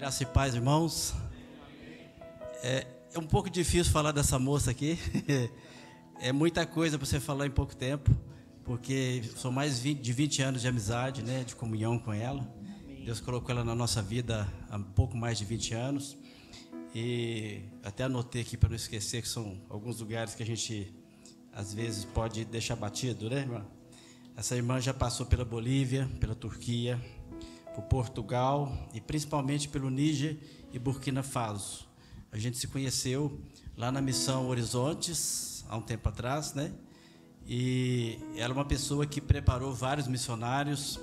Graça e paz, irmãos. É um pouco difícil falar dessa moça aqui. É muita coisa para você falar em pouco tempo, porque são mais de 20 anos de amizade, né, de comunhão com ela. Deus colocou ela na nossa vida há um pouco mais de 20 anos. E até anotei aqui para não esquecer que são alguns lugares que a gente às vezes pode deixar batido, né, irmã? Essa irmã já passou pela Bolívia, pela Turquia, por Portugal e principalmente pelo Níger e Burkina Faso. A gente se conheceu lá na Missão Horizontes, há um tempo atrás, né? E ela é uma pessoa que preparou vários missionários.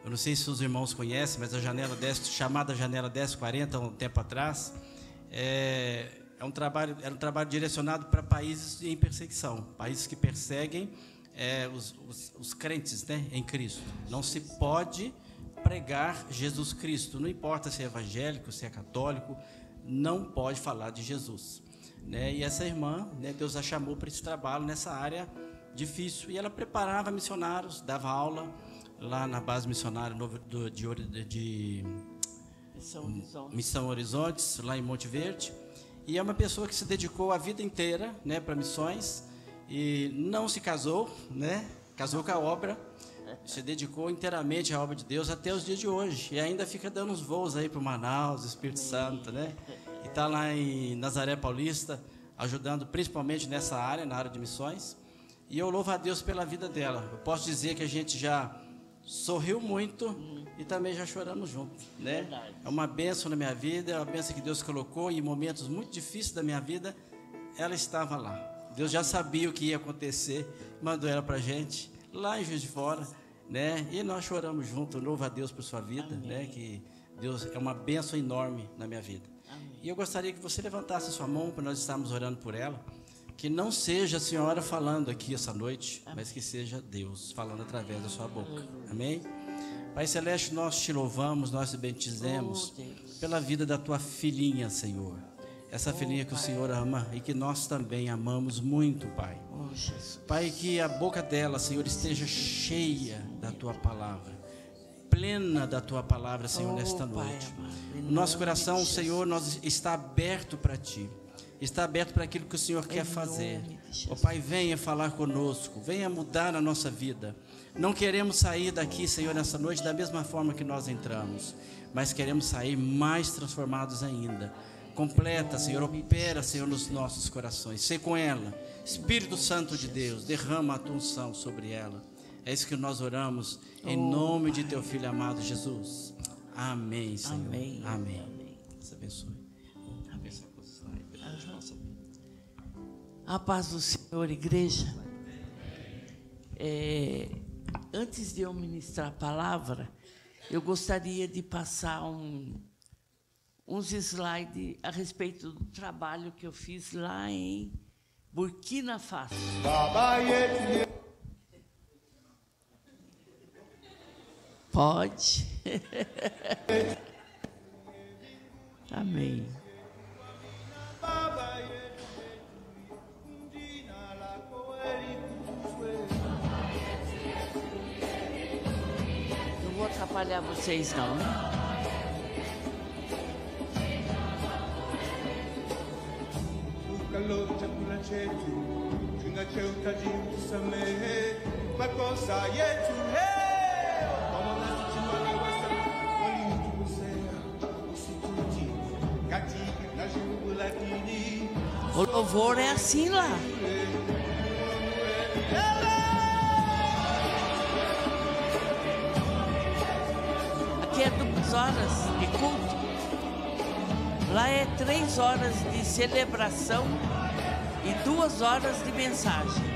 Eu não sei se os irmãos conhecem, mas a janela 10, chamada Janela 1040, há um tempo atrás, era um trabalho direcionado para países em perseguição, países que perseguem os crentes, né, em Cristo. Não se pode pregar Jesus Cristo, não importa se é evangélico, se é católico, não pode falar de Jesus, né? E essa irmã, né, Deus a chamou para esse trabalho nessa área difícil, e ela preparava missionários, dava aula lá na base missionária de Missão Horizontes, lá em Monte Verde, e é uma pessoa que se dedicou a vida inteira, né, para missões, e não se casou, né? Casou com a obra, se dedicou inteiramente à obra de Deus até os dias de hoje, e ainda fica dando uns voos aí para Manaus, Espírito Santo, né? E está lá em Nazaré Paulista, ajudando principalmente nessa área, na área de missões, e eu louvo a Deus pela vida dela. Eu posso dizer que a gente já sorriu muito e também já choramos juntos, né? É uma bênção na minha vida, é uma bênção que Deus colocou, e em momentos muito difíceis da minha vida, ela estava lá. Deus já sabia o que ia acontecer, mandou ela para a gente, lá em Juiz de Fora, né? E nós choramos juntos. Louvo a Deus por sua vida, né? Que Deus é uma bênção enorme na minha vida. Amém. E eu gostaria que você levantasse a sua mão para nós estarmos orando por ela, que não seja a senhora falando aqui essa noite, amém, mas que seja Deus falando através da sua boca. Amém? Pai Celeste, nós te louvamos, nós te bendizemos pela vida da tua filhinha, Senhor. Essa filhinha que o Senhor ama e que nós também amamos muito, Pai. Pai, que a boca dela, Senhor, esteja cheia da Tua palavra, plena da Tua palavra, Senhor, nesta noite. O nosso coração, Senhor, está aberto para Ti, está aberto para aquilo que o Senhor quer fazer. Ó Pai, venha falar conosco, venha mudar a nossa vida. Não queremos sair daqui, Senhor, nessa noite da mesma forma que nós entramos, mas queremos sair mais transformados ainda. Completa, Senhor, opera, Senhor, nos nossos corações. Sei com ela, Espírito Santo de Deus, derrama a tua unção sobre ela. É isso que nós oramos, em nome de teu Filho amado Jesus. Amém, Senhor. Amém. Amém. Deus abençoe. A paz do Senhor, igreja. Antes de eu ministrar a palavra, eu gostaria de passar uns slides a respeito do trabalho que eu fiz lá em Burkina Faso. Pode? Amém. Não vou atrapalhar vocês, não, né? O louvor é assim lá. Aqui é 2 horas de culto. Lá é 3 horas de celebração e 2 horas de mensagem.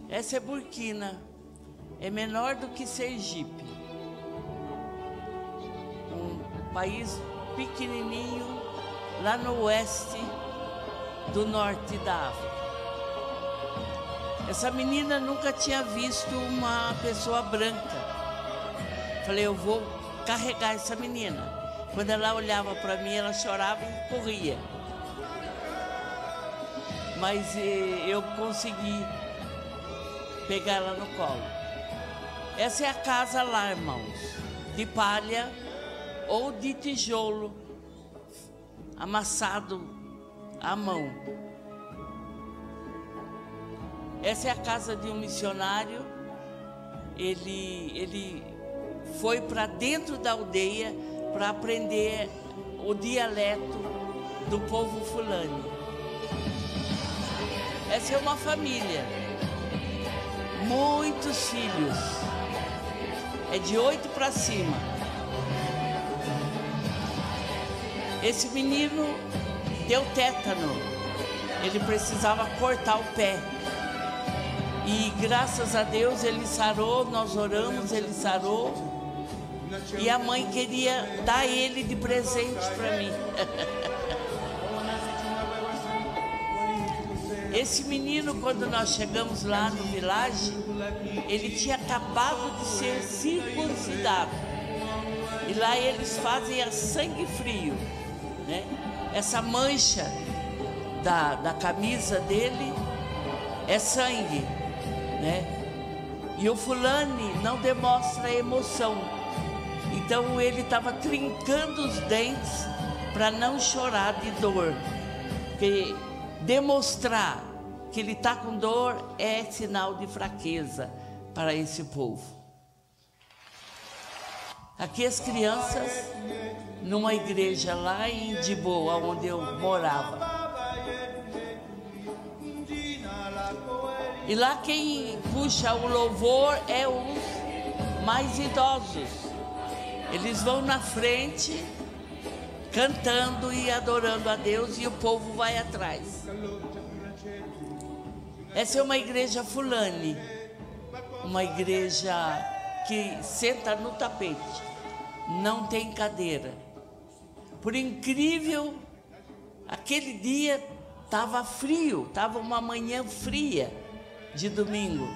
Essa é Burkina, é menor do que Sergipe, um país pequenininho lá no oeste do norte da África. Essa menina nunca tinha visto uma pessoa branca. Falei, eu vou carregar essa menina. Quando ela olhava para mim, ela chorava e corria. mas eu consegui pegar ela no colo. Essa é a casa lá, irmãos, de palha ou de tijolo amassado à mão. Essa é a casa de um missionário. Ele foi para dentro da aldeia para aprender o dialeto do povo fulani. Essa é uma família, muitos filhos, é de 8 para cima. Esse menino deu tétano, ele precisava cortar o pé. E graças a Deus ele sarou, nós oramos, ele sarou. E a mãe queria dar ele de presente para mim. Esse menino, quando nós chegamos lá no village, ele tinha acabado de ser circuncidado. E lá eles fazem a sangue frio, né? Essa mancha da camisa dele é sangue, né? E o fulani não demonstra emoção. Então ele estava trincando os dentes para não chorar de dor. Porque demonstrar que ele está com dor é sinal de fraqueza para esse povo. Aqui as crianças, numa igreja lá em Diboa, onde eu morava. E lá quem puxa o louvor é os mais idosos. Eles vão na frente, cantando e adorando a Deus, e o povo vai atrás. Essa é uma igreja fulani, uma igreja que senta no tapete, não tem cadeira. Por incrível, aquele dia estava frio, estava uma manhã fria de domingo,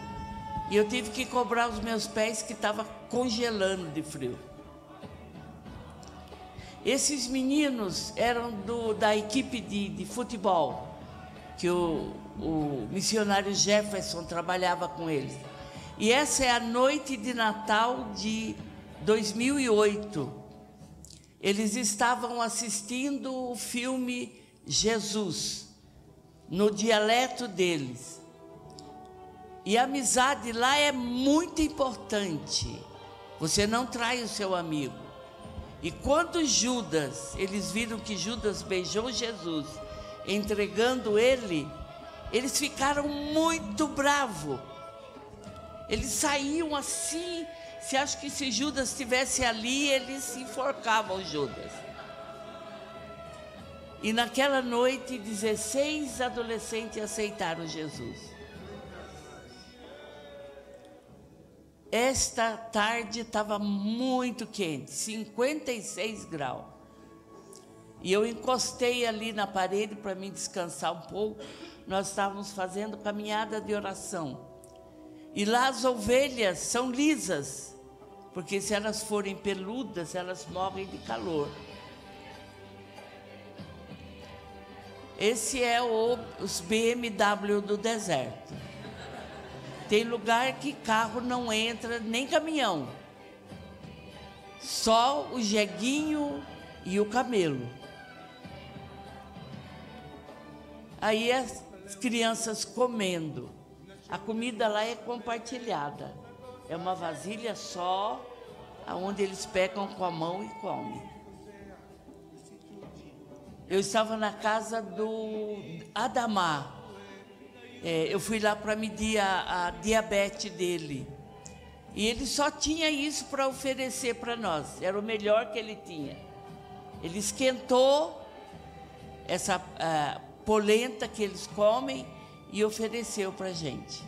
e eu tive que cobrar os meus pés que estava congelando de frio. Esses meninos eram da equipe de futebol, que o missionário Jefferson trabalhava com eles. E essa é a noite de Natal de 2008. Eles estavam assistindo o filme Jesus, no dialeto deles. E a amizade lá é muito importante. Você não trai o seu amigo. E quando Judas, eles viram que Judas beijou Jesus, entregando ele, eles ficaram muito bravos. Eles saíam assim, se acho que se Judas estivesse ali, eles enforcavam Judas. E naquela noite, 16 adolescentes aceitaram Jesus. Esta tarde estava muito quente, 56 graus. E eu encostei ali na parede para me descansar um pouco. Nós estávamos fazendo caminhada de oração. E lá as ovelhas são lisas, porque se elas forem peludas, elas morrem de calor. Esse é os BMW do deserto. Tem lugar que carro não entra, nem caminhão. Só o jeguinho e o camelo. Aí as crianças comendo. A comida lá é compartilhada. É uma vasilha só, onde eles pegam com a mão e comem. Eu estava na casa do Adamar. Eu fui lá para medir a diabetes dele. E ele só tinha isso para oferecer para nós. Era o melhor que ele tinha. Ele esquentou essa polenta que eles comem e ofereceu para a gente.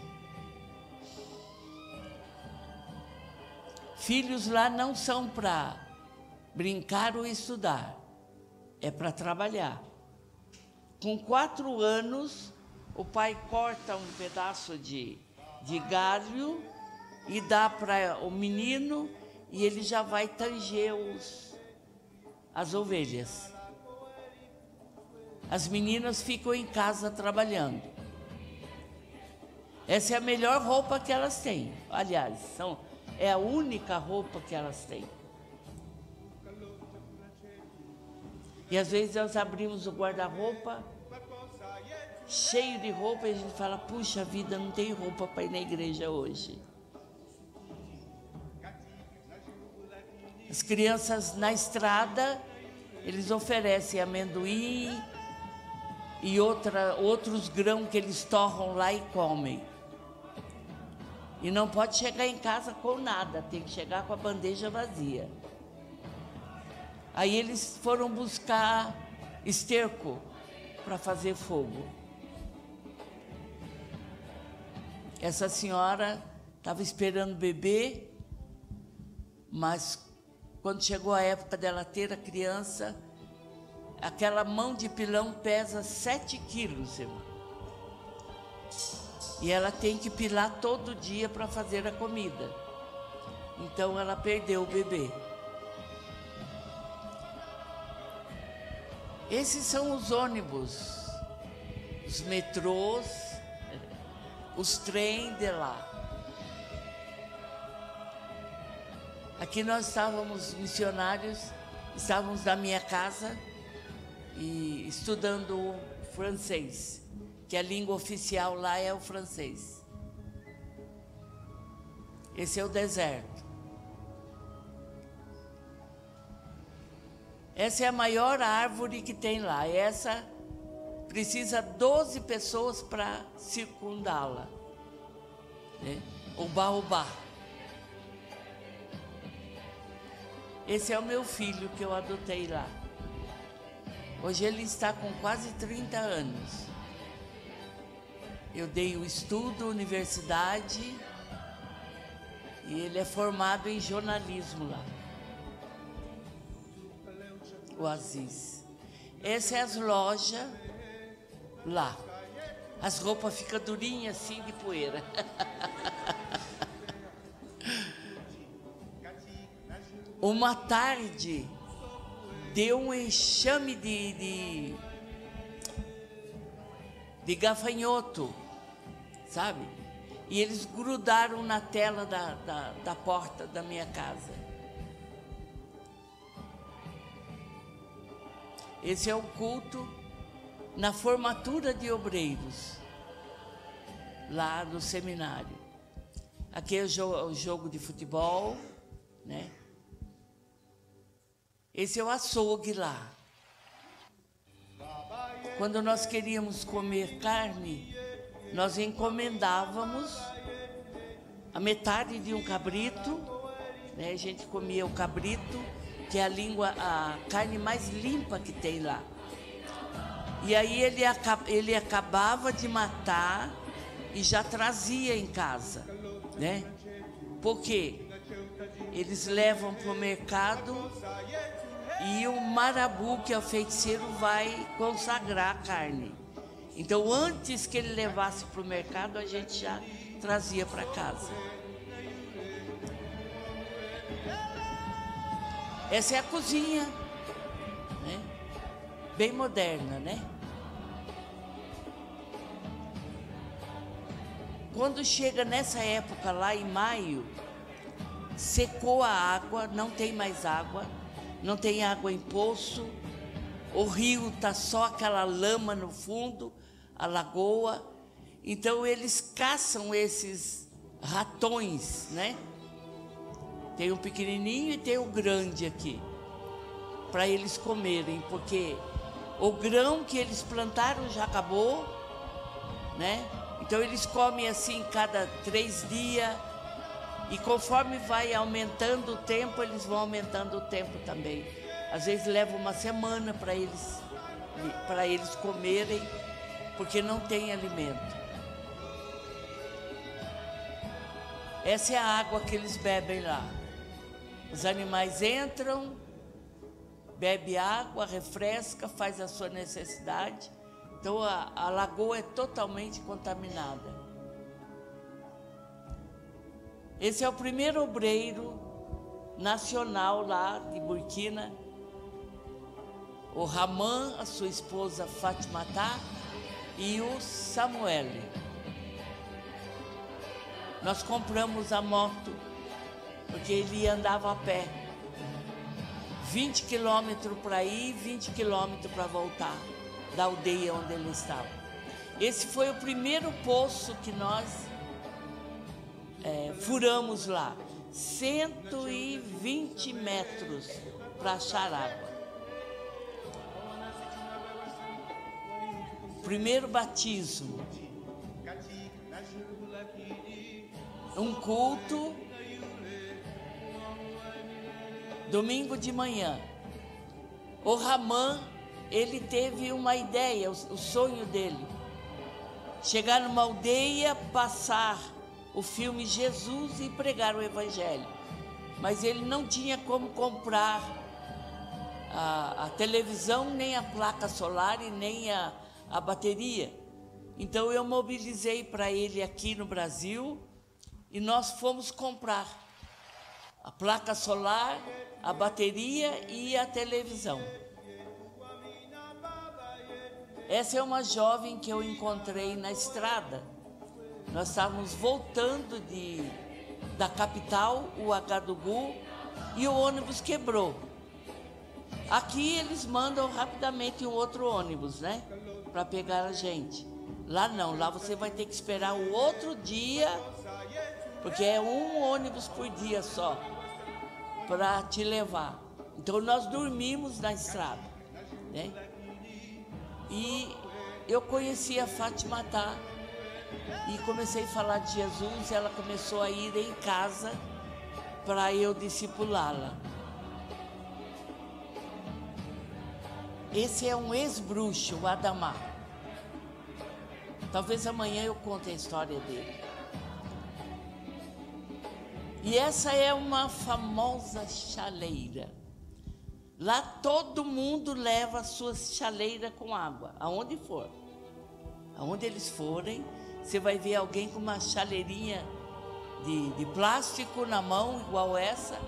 Filhos lá não são para brincar ou estudar. É para trabalhar. Com 4 anos... O pai corta um pedaço de galho e dá para o menino, e ele já vai tanger as ovelhas. As meninas ficam em casa trabalhando. Essa é a melhor roupa que elas têm. Aliás, é a única roupa que elas têm. E às vezes nós abrimos o guarda-roupa cheio de roupa e a gente fala, puxa vida, não tem roupa para ir na igreja hoje. As crianças na estrada, eles oferecem amendoim e outros grãos que eles torram lá e comem. E não pode chegar em casa com nada, tem que chegar com a bandeja vazia. Aí eles foram buscar esterco para fazer fogo. Essa senhora estava esperando o bebê, mas quando chegou a época dela ter a criança, aquela mão de pilão pesa 7 quilos, irmão. E ela tem que pilar todo dia para fazer a comida. Então ela perdeu o bebê. Esses são os ônibus, os metrôs, os trens de lá. Aqui nós estávamos missionários, estávamos na minha casa e estudando francês, que a língua oficial lá é o francês. Esse é o deserto. Essa é a maior árvore que tem lá. Essa precisa 12 pessoas para circundá-la, né? O baobá. Esse é o meu filho que eu adotei lá. Hoje ele está com quase 30 anos. Eu dei o estudo, universidade, e ele é formado em jornalismo lá. O Aziz. Essa é as lojas lá. As roupas ficam durinhas assim de poeira. Uma tarde deu um enxame de gafanhoto, sabe? E eles grudaram na tela da porta da minha casa. Esse é o culto na formatura de obreiros, lá no seminário. Aqui é o jogo de futebol, né? Esse é o açougue lá. Quando nós queríamos comer carne, nós encomendávamos a metade de um cabrito, né? A gente comia o cabrito, que é a carne mais limpa que tem lá. E aí ele acabava de matar e já trazia em casa, né? Porque eles levam para o mercado e o marabu, que é o feiticeiro, vai consagrar a carne. Então, antes que ele levasse para o mercado, a gente já trazia para casa. Essa é a cozinha, né? Bem moderna, né? Quando chega nessa época lá em maio, secou a água, não tem mais água, não tem água em poço, o rio está só aquela lama no fundo, a lagoa. Então eles caçam esses ratões, né? Tem um pequenininho e tem o grande aqui, para eles comerem, porque o grão que eles plantaram já acabou, né? Então eles comem assim cada 3 dias, e conforme vai aumentando o tempo, eles vão aumentando o tempo também. Às vezes leva uma semana para eles comerem, porque não tem alimento. Essa é a água que eles bebem lá. Os animais entram, bebe água, refresca, faz a sua necessidade. Então a lagoa é totalmente contaminada. Esse é o primeiro obreiro nacional lá de Burkina, o Ramã, a sua esposa Fatimatá e o Samuel. Nós compramos a moto, porque ele andava a pé. 20 quilômetros para ir, 20 quilômetros para voltar, da aldeia onde ele estava. Esse foi o primeiro poço que nós furamos lá. 120 metros para achar água. Primeiro batismo. Um culto. Domingo de manhã. O Ramã, ele teve uma ideia, o sonho dele. Chegar numa aldeia, passar o filme Jesus e pregar o Evangelho. Mas ele não tinha como comprar a televisão, nem a placa solar e nem a bateria. Então eu mobilizei para ele aqui no Brasil e nós fomos comprar a placa solar, a bateria e a televisão. Essa é uma jovem que eu encontrei na estrada. Nós estávamos voltando da capital, o Agadugu, e o ônibus quebrou. Aqui eles mandam rapidamente um outro ônibus, né? Para pegar a gente. Lá não, lá você vai ter que esperar o outro dia, porque é um ônibus por dia só, para te levar. Então nós dormimos na estrada, né? E eu conheci a Fatimatá e comecei a falar de Jesus. Ela começou a ir em casa para eu discipulá-la. Esse é um ex-bruxo, o Adamar. Talvez amanhã eu conte a história dele. E essa é uma famosa chaleira. Lá todo mundo leva as suas chaleiras com água, aonde for. Aonde eles forem, você vai ver alguém com uma chaleirinha de plástico na mão, igual essa,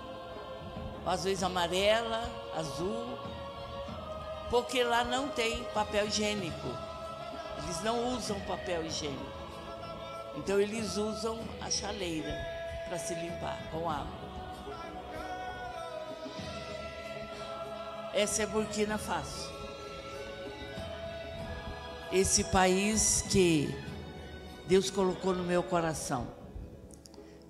às vezes amarela, azul, porque lá não tem papel higiênico. Eles não usam papel higiênico. Então eles usam a chaleira para se limpar com água. Essa é Burkina Faso. Esse país que Deus colocou no meu coração.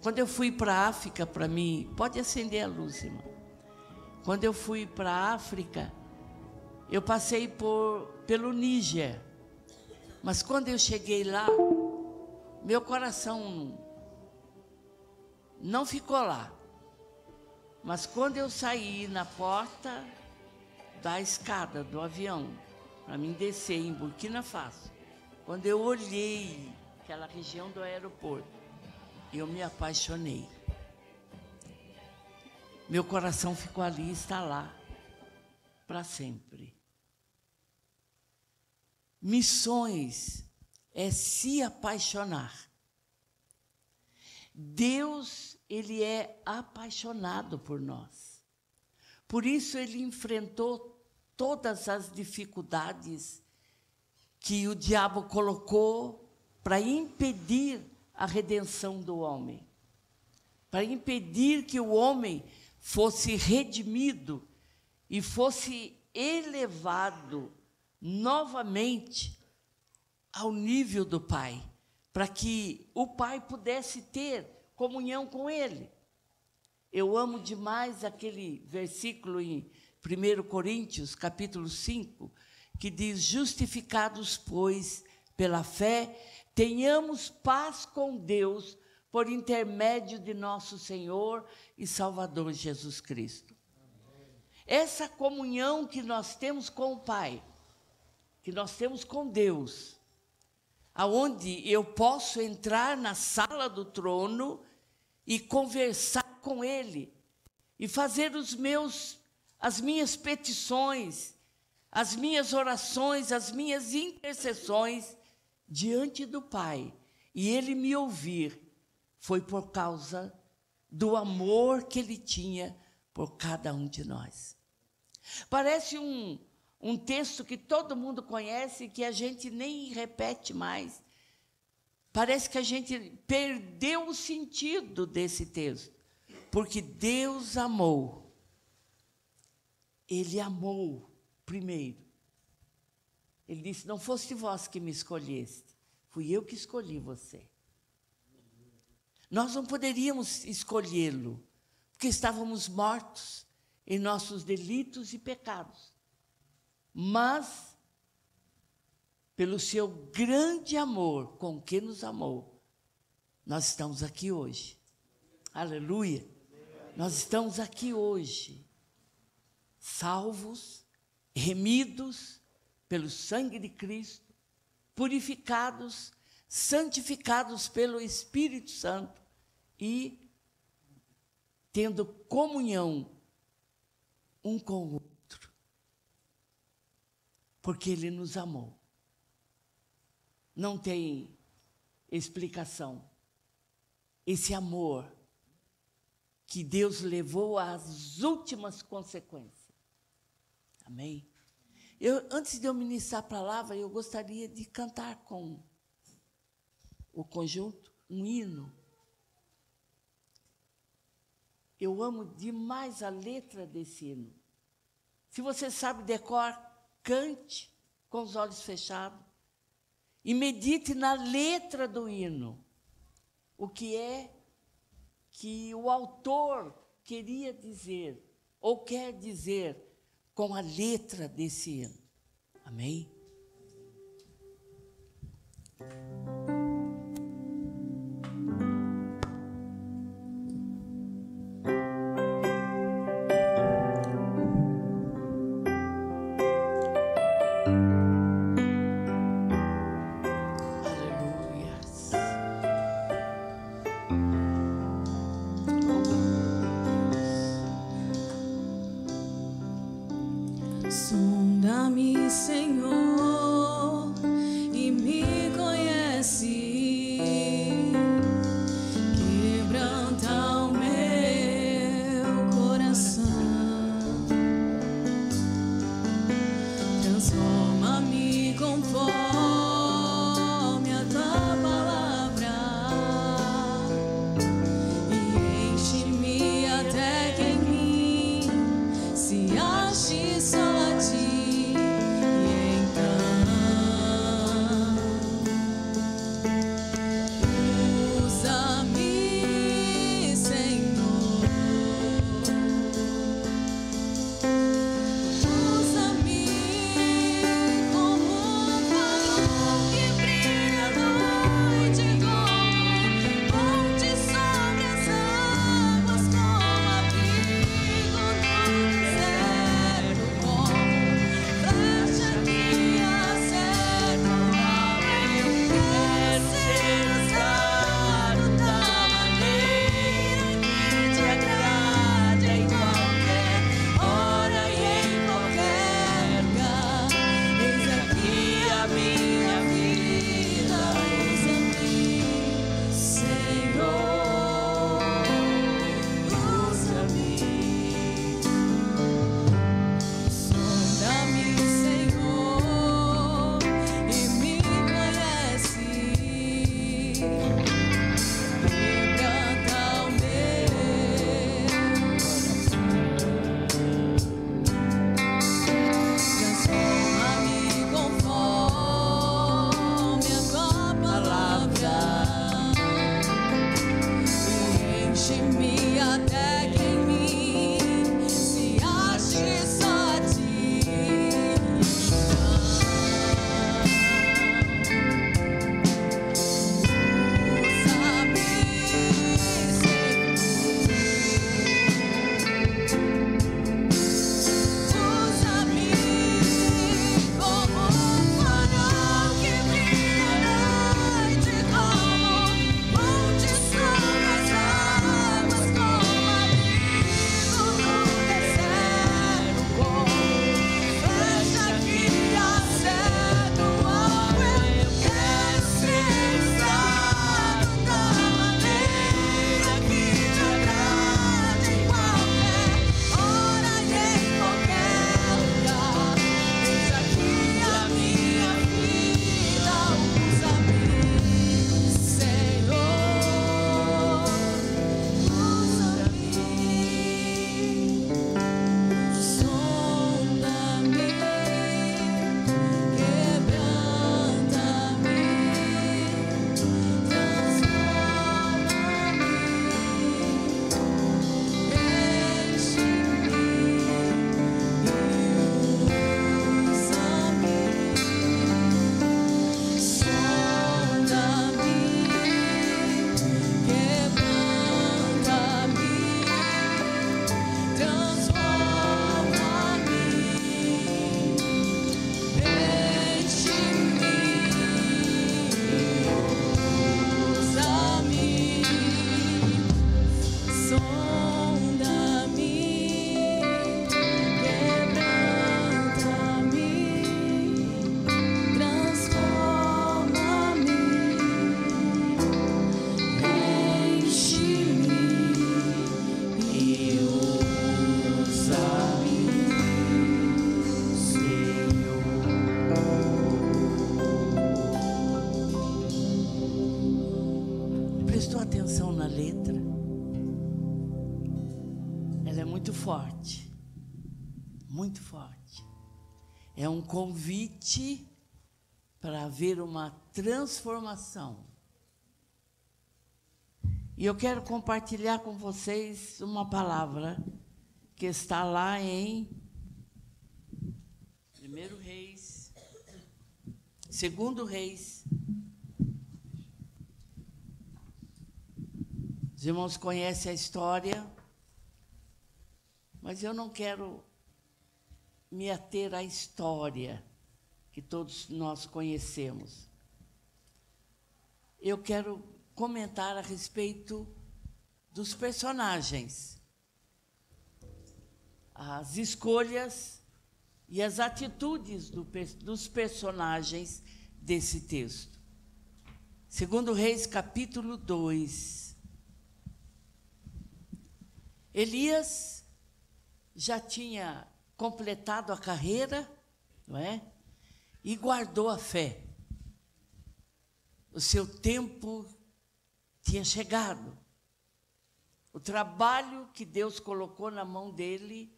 Quando eu fui para a África, para mim, pode acender a luz, irmão. Quando eu fui para a África, eu passei pelo Níger. Mas quando eu cheguei lá, meu coração não ficou lá. Mas quando eu saí na porta da escada do avião, para mim descer em Burkina Faso, quando eu olhei aquela região do aeroporto, eu me apaixonei. Meu coração ficou ali, está lá, para sempre. Missões é se apaixonar. Deus, Ele é apaixonado por nós. Por isso Ele enfrentou todas as dificuldades que o diabo colocou para impedir a redenção do homem, para impedir que o homem fosse redimido e fosse elevado novamente ao nível do Pai, para que o Pai pudesse ter comunhão com Ele. Eu amo demais aquele versículo em 1 Coríntios, capítulo 5, que diz: justificados, pois, pela fé, tenhamos paz com Deus por intermédio de nosso Senhor e Salvador Jesus Cristo. Essa comunhão que nós temos com o Pai, que nós temos com Deus, aonde eu posso entrar na sala do trono e conversar com Ele e fazer as minhas petições, as minhas orações, as minhas intercessões diante do Pai, e Ele me ouvir, foi por causa do amor que Ele tinha por cada um de nós. Parece um texto que todo mundo conhece e que a gente nem repete mais. Parece que a gente perdeu o sentido desse texto. Porque Deus amou. Ele amou primeiro. Ele disse, não foste vós que me escolheste, fui eu que escolhi você. Nós não poderíamos escolhê-lo, porque estávamos mortos em nossos delitos e pecados. Mas, pelo seu grande amor com que nos amou, nós estamos aqui hoje. Aleluia! Nós estamos aqui hoje, salvos, remidos pelo sangue de Cristo, purificados, santificados pelo Espírito Santo e tendo comunhão um com o outro, porque Ele nos amou. Não tem explicação. Esse amor que Deus levou às últimas consequências. Amém? Antes de eu ministrar a palavra, eu gostaria de cantar com o conjunto um hino. Eu amo demais a letra desse hino. Se você sabe decor, cante com os olhos fechados e medite na letra do hino. O que é que o autor queria dizer ou quer dizer com a letra desse hino. Amém? Sonda-me, Senhor, e me conhece. Quebranta o meu coração. Transforma-me conforme a tua palavra e enche-me até que em mim se ache só a ti. forte, muito forte. É um convite para haver uma transformação. E eu quero compartilhar com vocês uma palavra que está lá em 1 Reis, 2 Reis. Os irmãos conhecem a história, mas eu não quero me ater à história que todos nós conhecemos. Eu quero comentar a respeito dos personagens, as escolhas e as atitudes dos personagens desse texto. 2 Reis, capítulo 2. Elias já tinha completado a carreira, não é? E guardou a fé. O seu tempo tinha chegado. O trabalho que Deus colocou na mão dele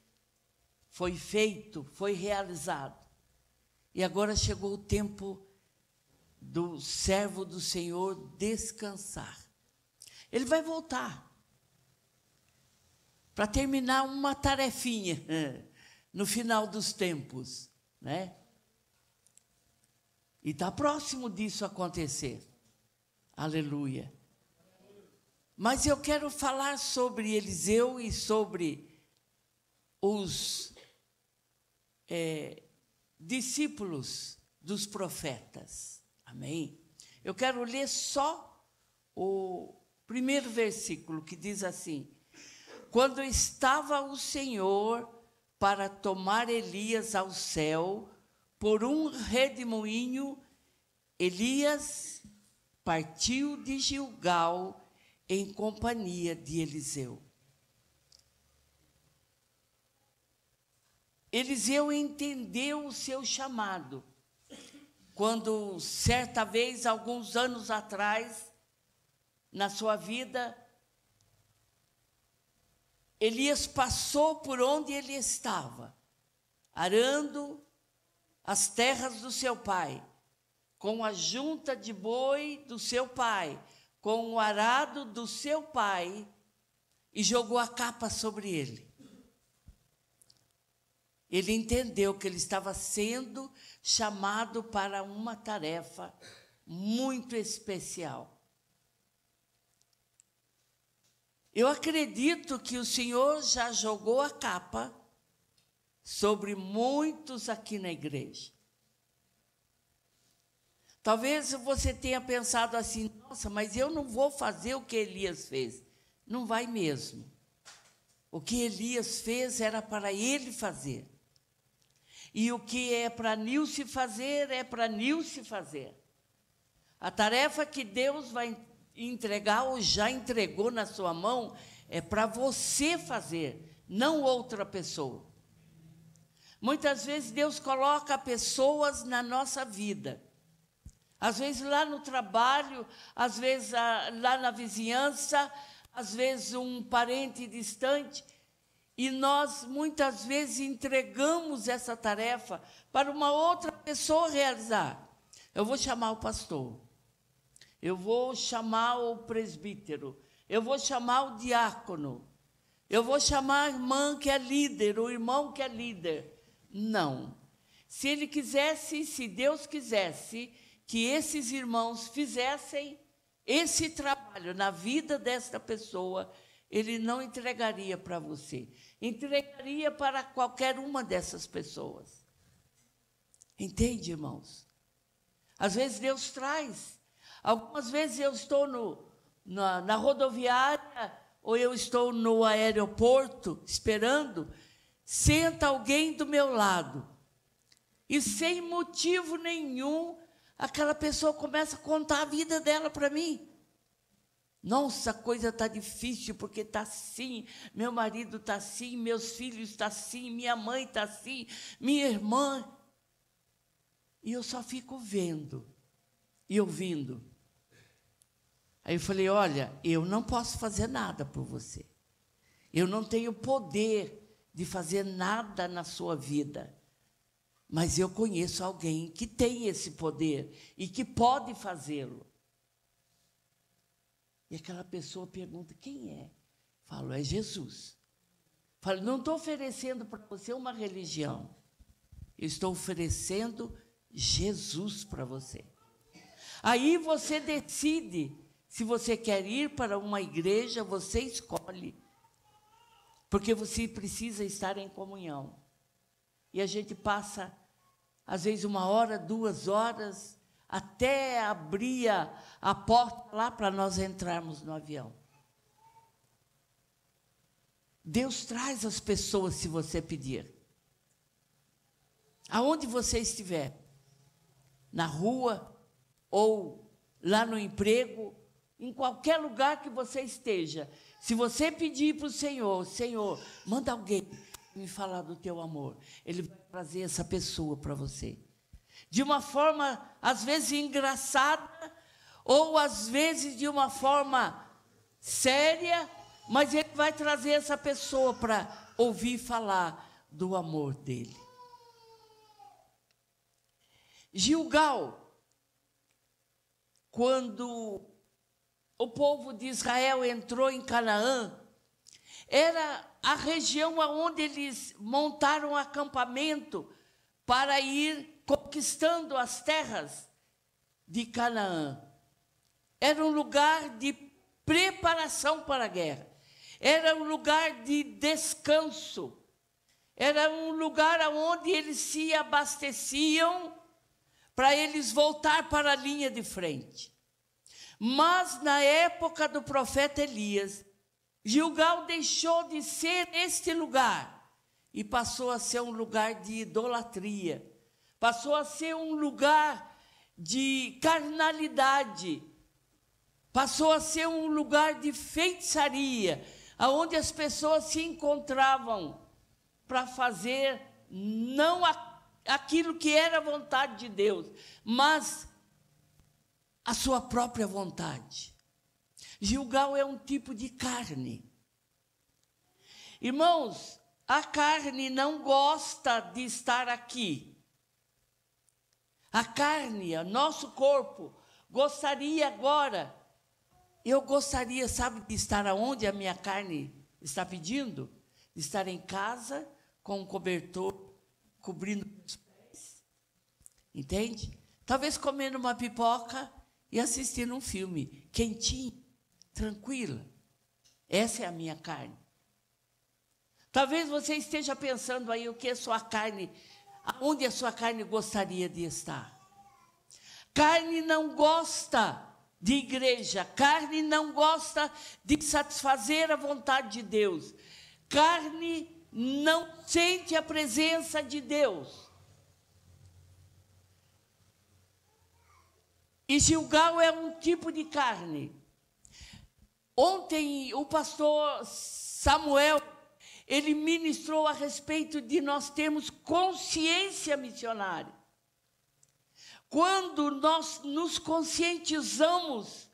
foi feito, foi realizado. E agora chegou o tempo do servo do Senhor descansar. Ele vai voltar para terminar uma tarefinha no final dos tempos, né? E está próximo disso acontecer. Aleluia. Mas eu quero falar sobre Eliseu e sobre os discípulos dos profetas. Amém? Eu quero ler só o primeiro versículo, que diz assim: quando estava o Senhor para tomar Elias ao céu, por um redemoinho, Elias partiu de Gilgal em companhia de Eliseu. Eliseu entendeu o seu chamado, quando certa vez, alguns anos atrás, na sua vida, Elias passou por onde ele estava, arando as terras do seu pai, com a junta de boi do seu pai, com o arado do seu pai, e jogou a capa sobre ele. Ele entendeu que ele estava sendo chamado para uma tarefa muito especial. Eu acredito que o Senhor já jogou a capa sobre muitos aqui na igreja. Talvez você tenha pensado assim: nossa, mas eu não vou fazer o que Elias fez. Não vai mesmo. O que Elias fez era para ele fazer. E o que é para Nilce fazer, é para Nilce fazer. A tarefa que Deus vai entregar ou já entregou na sua mão é para você fazer, não outra pessoa. Muitas vezes Deus coloca pessoas na nossa vida. Às vezes lá no trabalho, às vezes lá na vizinhança, às vezes um parente distante. E nós, muitas vezes, entregamos essa tarefa para uma outra pessoa realizar. Eu vou chamar o pastor, eu vou chamar o presbítero, eu vou chamar o diácono, eu vou chamar a irmã que é líder, o irmão que é líder. Não. Se ele quisesse, se Deus quisesse que esses irmãos fizessem esse trabalho na vida desta pessoa, ele não entregaria para você, entregaria para qualquer uma dessas pessoas. Entende, irmãos? Às vezes Deus traz. Algumas vezes eu estou na rodoviária, ou eu estou no aeroporto, esperando, senta alguém do meu lado. E sem motivo nenhum, aquela pessoa começa a contar a vida dela para mim. Nossa, a coisa está difícil, porque está assim, meu marido está assim, meus filhos estão assim, minha mãe está assim, minha irmã. E eu só fico vendo e ouvindo. Aí eu falei: olha, eu não posso fazer nada por você. Eu não tenho poder de fazer nada na sua vida. Mas eu conheço alguém que tem esse poder e que pode fazê-lo. E aquela pessoa pergunta, quem é? Falo, é Jesus. Falo, não estou oferecendo para você uma religião. Eu estou oferecendo Jesus para você. Aí você decide, se você quer ir para uma igreja, você escolhe. Porque você precisa estar em comunhão. E a gente passa, às vezes, 1 hora, 2 horas, até abrir a porta lá para nós entrarmos no avião. Deus traz as pessoas se você pedir. Aonde você estiver, na rua ou lá no emprego, em qualquer lugar que você esteja, se você pedir para o Senhor, Senhor, manda alguém me falar do teu amor, Ele vai trazer essa pessoa para você. De uma forma, às vezes, engraçada, ou às vezes de uma forma séria, mas Ele vai trazer essa pessoa para ouvir falar do amor dEle. Gilgal, quando o povo de Israel entrou em Canaã, era a região onde eles montaram acampamento para ir conquistando as terras de Canaã. Era um lugar de preparação para a guerra. Era um lugar de descanso. Era um lugar onde eles se abasteciam para eles voltar para a linha de frente. Mas, na época do profeta Elias, Gilgal deixou de ser este lugar e passou a ser um lugar de idolatria, passou a ser um lugar de carnalidade, passou a ser um lugar de feitiçaria, onde as pessoas se encontravam para fazer não aquilo que era a vontade de Deus, mas a sua própria vontade. Gilgal é um tipo de carne. Irmãos, a carne não gosta de estar aqui. A carne, o nosso corpo, gostaria agora. Eu gostaria, sabe, de estar aonde a minha carne está pedindo? De estar em casa, com um cobertor, cobrindo os pés. Entende? Talvez comendo uma pipoca e assistindo um filme quentinho, tranquila. Essa é a minha carne. Talvez você esteja pensando aí o que a sua carne, aonde a sua carne gostaria de estar. Carne não gosta de igreja, carne não gosta de satisfazer a vontade de Deus. Carne não sente a presença de Deus. E Gilgal é um tipo de carne. Ontem o pastor Samuel, ele ministrou a respeito de nós termos consciência missionária. Quando nós nos conscientizamos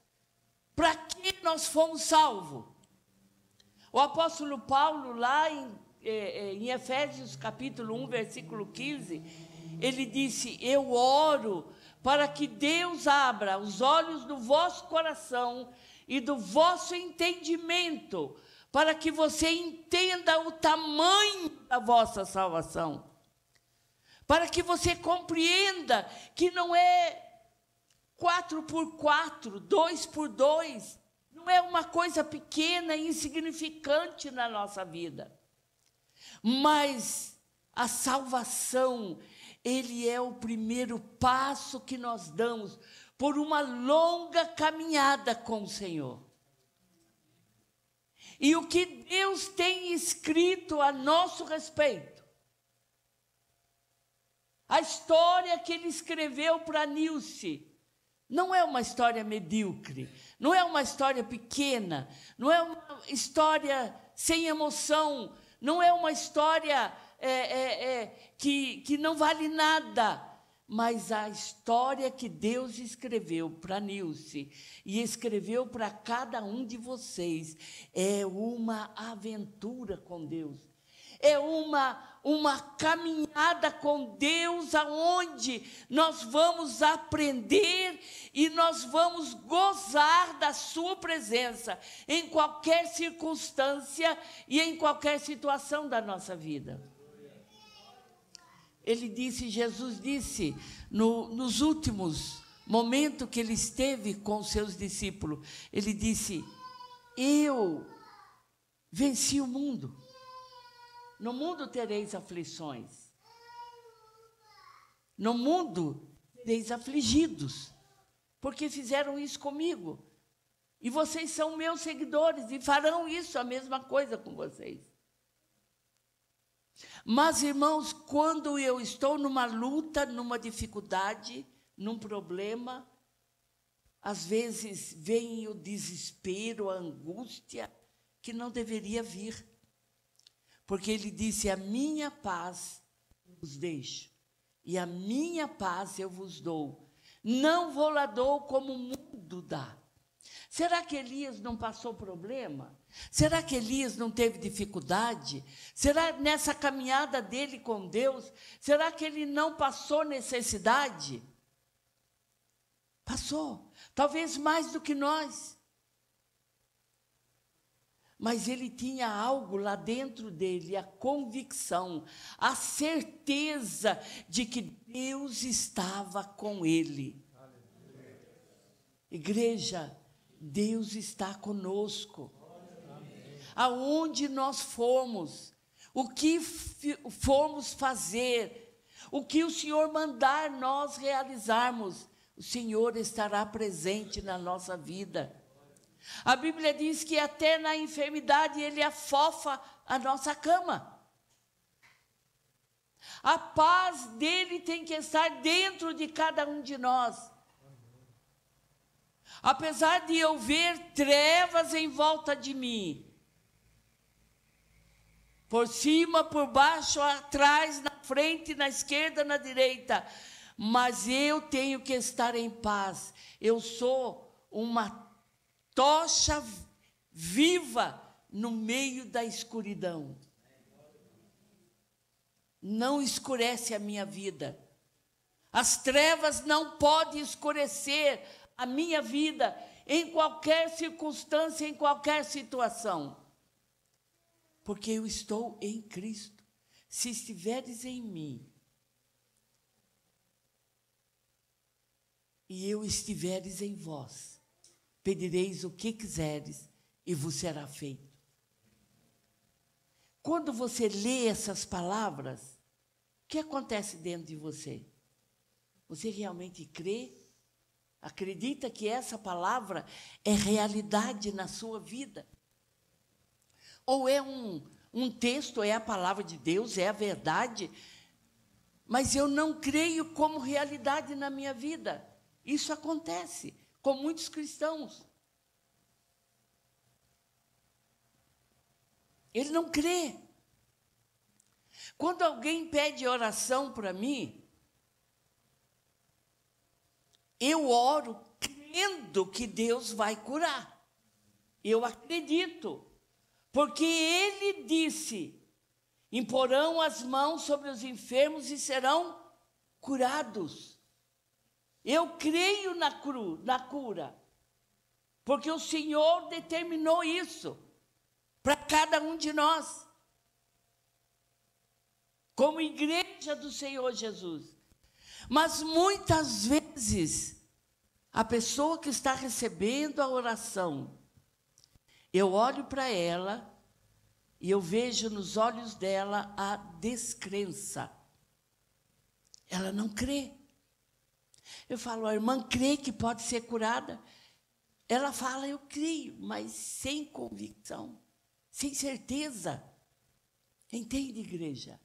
para que nós fomos salvos. O apóstolo Paulo, lá em Efésios capítulo 1, versículo 15, ele disse, eu oro para que Deus abra os olhos do vosso coração e do vosso entendimento, para que você entenda o tamanho da vossa salvação, para que você compreenda que não é 4x4, 2x2, não é uma coisa pequena e insignificante na nossa vida, mas a salvação, ele é o primeiro passo que nós damos por uma longa caminhada com o Senhor. E o que Deus tem escrito a nosso respeito, a história que Ele escreveu para Nilce, não é uma história medíocre, não é uma história pequena, não é uma história sem emoção, não é uma história que não vale nada, mas a história que Deus escreveu para Nilce e escreveu para cada um de vocês é uma aventura com Deus. é uma caminhada com Deus, aonde nós vamos aprender e nós vamos gozar da sua presença em qualquer circunstância e em qualquer situação da nossa vida. Jesus disse, nos últimos momentos que ele esteve com os seus discípulos, ele disse: eu venci o mundo. No mundo tereis aflições. No mundo tereis afligidos, porque fizeram isso comigo. E vocês são meus seguidores e farão isso, a mesma coisa com vocês. Mas, irmãos, quando eu estou numa luta, numa dificuldade, num problema, às vezes vem o desespero, a angústia, que não deveria vir. Porque ele disse: a minha paz eu vos deixo, e a minha paz eu vos dou. Não vou lá dou como o mundo dá. Será que Elias não passou problema? Será que Elias não teve dificuldade? Será nessa caminhada dele com Deus, será que ele não passou necessidade? Passou, talvez mais do que nós. Mas ele tinha algo lá dentro dele, a convicção, a certeza de que Deus estava com ele. Igreja, Deus está conosco. Aonde nós formos, o que formos fazer, o que o Senhor mandar nós realizarmos, o Senhor estará presente na nossa vida. A Bíblia diz que até na enfermidade Ele afofa a nossa cama. A paz dEle tem que estar dentro de cada um de nós. Apesar de eu ver trevas em volta de mim, por cima, por baixo, atrás, na frente, na esquerda, na direita, mas eu tenho que estar em paz. Eu sou uma tocha viva no meio da escuridão. Não escurece a minha vida. As trevas não podem escurecer a minha vida em qualquer circunstância, em qualquer situação. Porque eu estou em Cristo. Se estiveres em mim e eu estiveres em vós, pedireis o que quiseres e vos será feito. Quando você lê essas palavras, o que acontece dentro de você? Você realmente crê? Acredita que essa palavra é realidade na sua vida? Ou é um texto, é a palavra de Deus, é a verdade, mas eu não creio como realidade na minha vida? Isso acontece com muitos cristãos. Ele não crê. Quando alguém pede oração para mim, eu oro crendo que Deus vai curar. Eu acredito, porque Ele disse: imporão as mãos sobre os enfermos e serão curados. Eu creio na cura, porque o Senhor determinou isso para cada um de nós, como igreja do Senhor Jesus. Mas muitas vezes, a pessoa que está recebendo a oração, eu olho para ela e eu vejo nos olhos dela a descrença. Ela não crê. Eu falo: a irmã crê que pode ser curada? Ela fala: eu creio, mas sem convicção, sem certeza. Entende, igreja?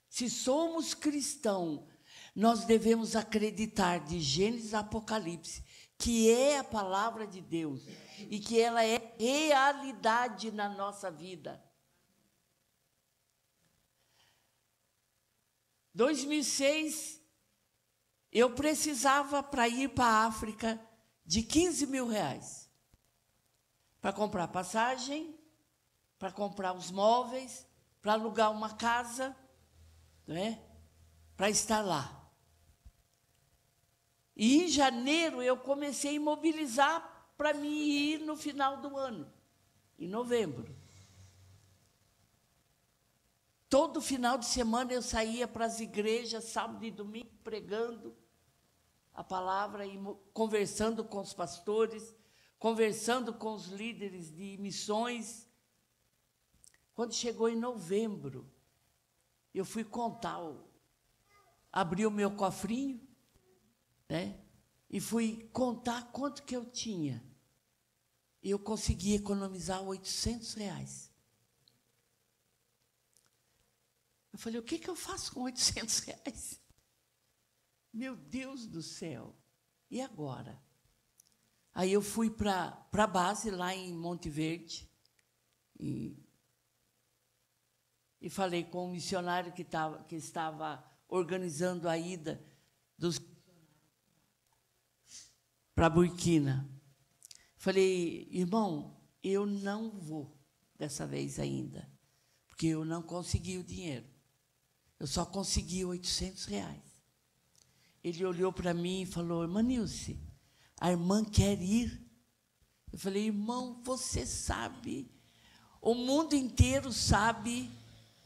Se somos cristãos, nós devemos acreditar de Gênesis a Apocalipse, que é a palavra de Deus e que ela é realidade na nossa vida. 2006, eu precisava, para ir para a África, de 15 mil reais. Para comprar passagem, para comprar os móveis, para alugar uma casa, né, para estar lá. E em janeiro eu comecei a imobilizar para mim ir no final do ano, em novembro. Todo final de semana eu saía para as igrejas, sábado e domingo, pregando a palavra e conversando com os pastores, conversando com os líderes de missões. Quando chegou em novembro, eu fui contar, abri o meu cofrinho, né, e fui contar quanto que eu tinha. E eu consegui economizar R$800. Eu falei, o que eu faço com R$800? Meu Deus do céu, e agora? Aí eu fui para a base, lá em Monte Verde, e falei com o missionário que estava organizando a ida dos para Burkina. Falei, irmão, eu não vou dessa vez ainda, porque eu não consegui o dinheiro. Eu só consegui R$800. Ele olhou para mim e falou, irmã Nilce, a irmã quer ir. Eu falei, irmão, você sabe, o mundo inteiro sabe,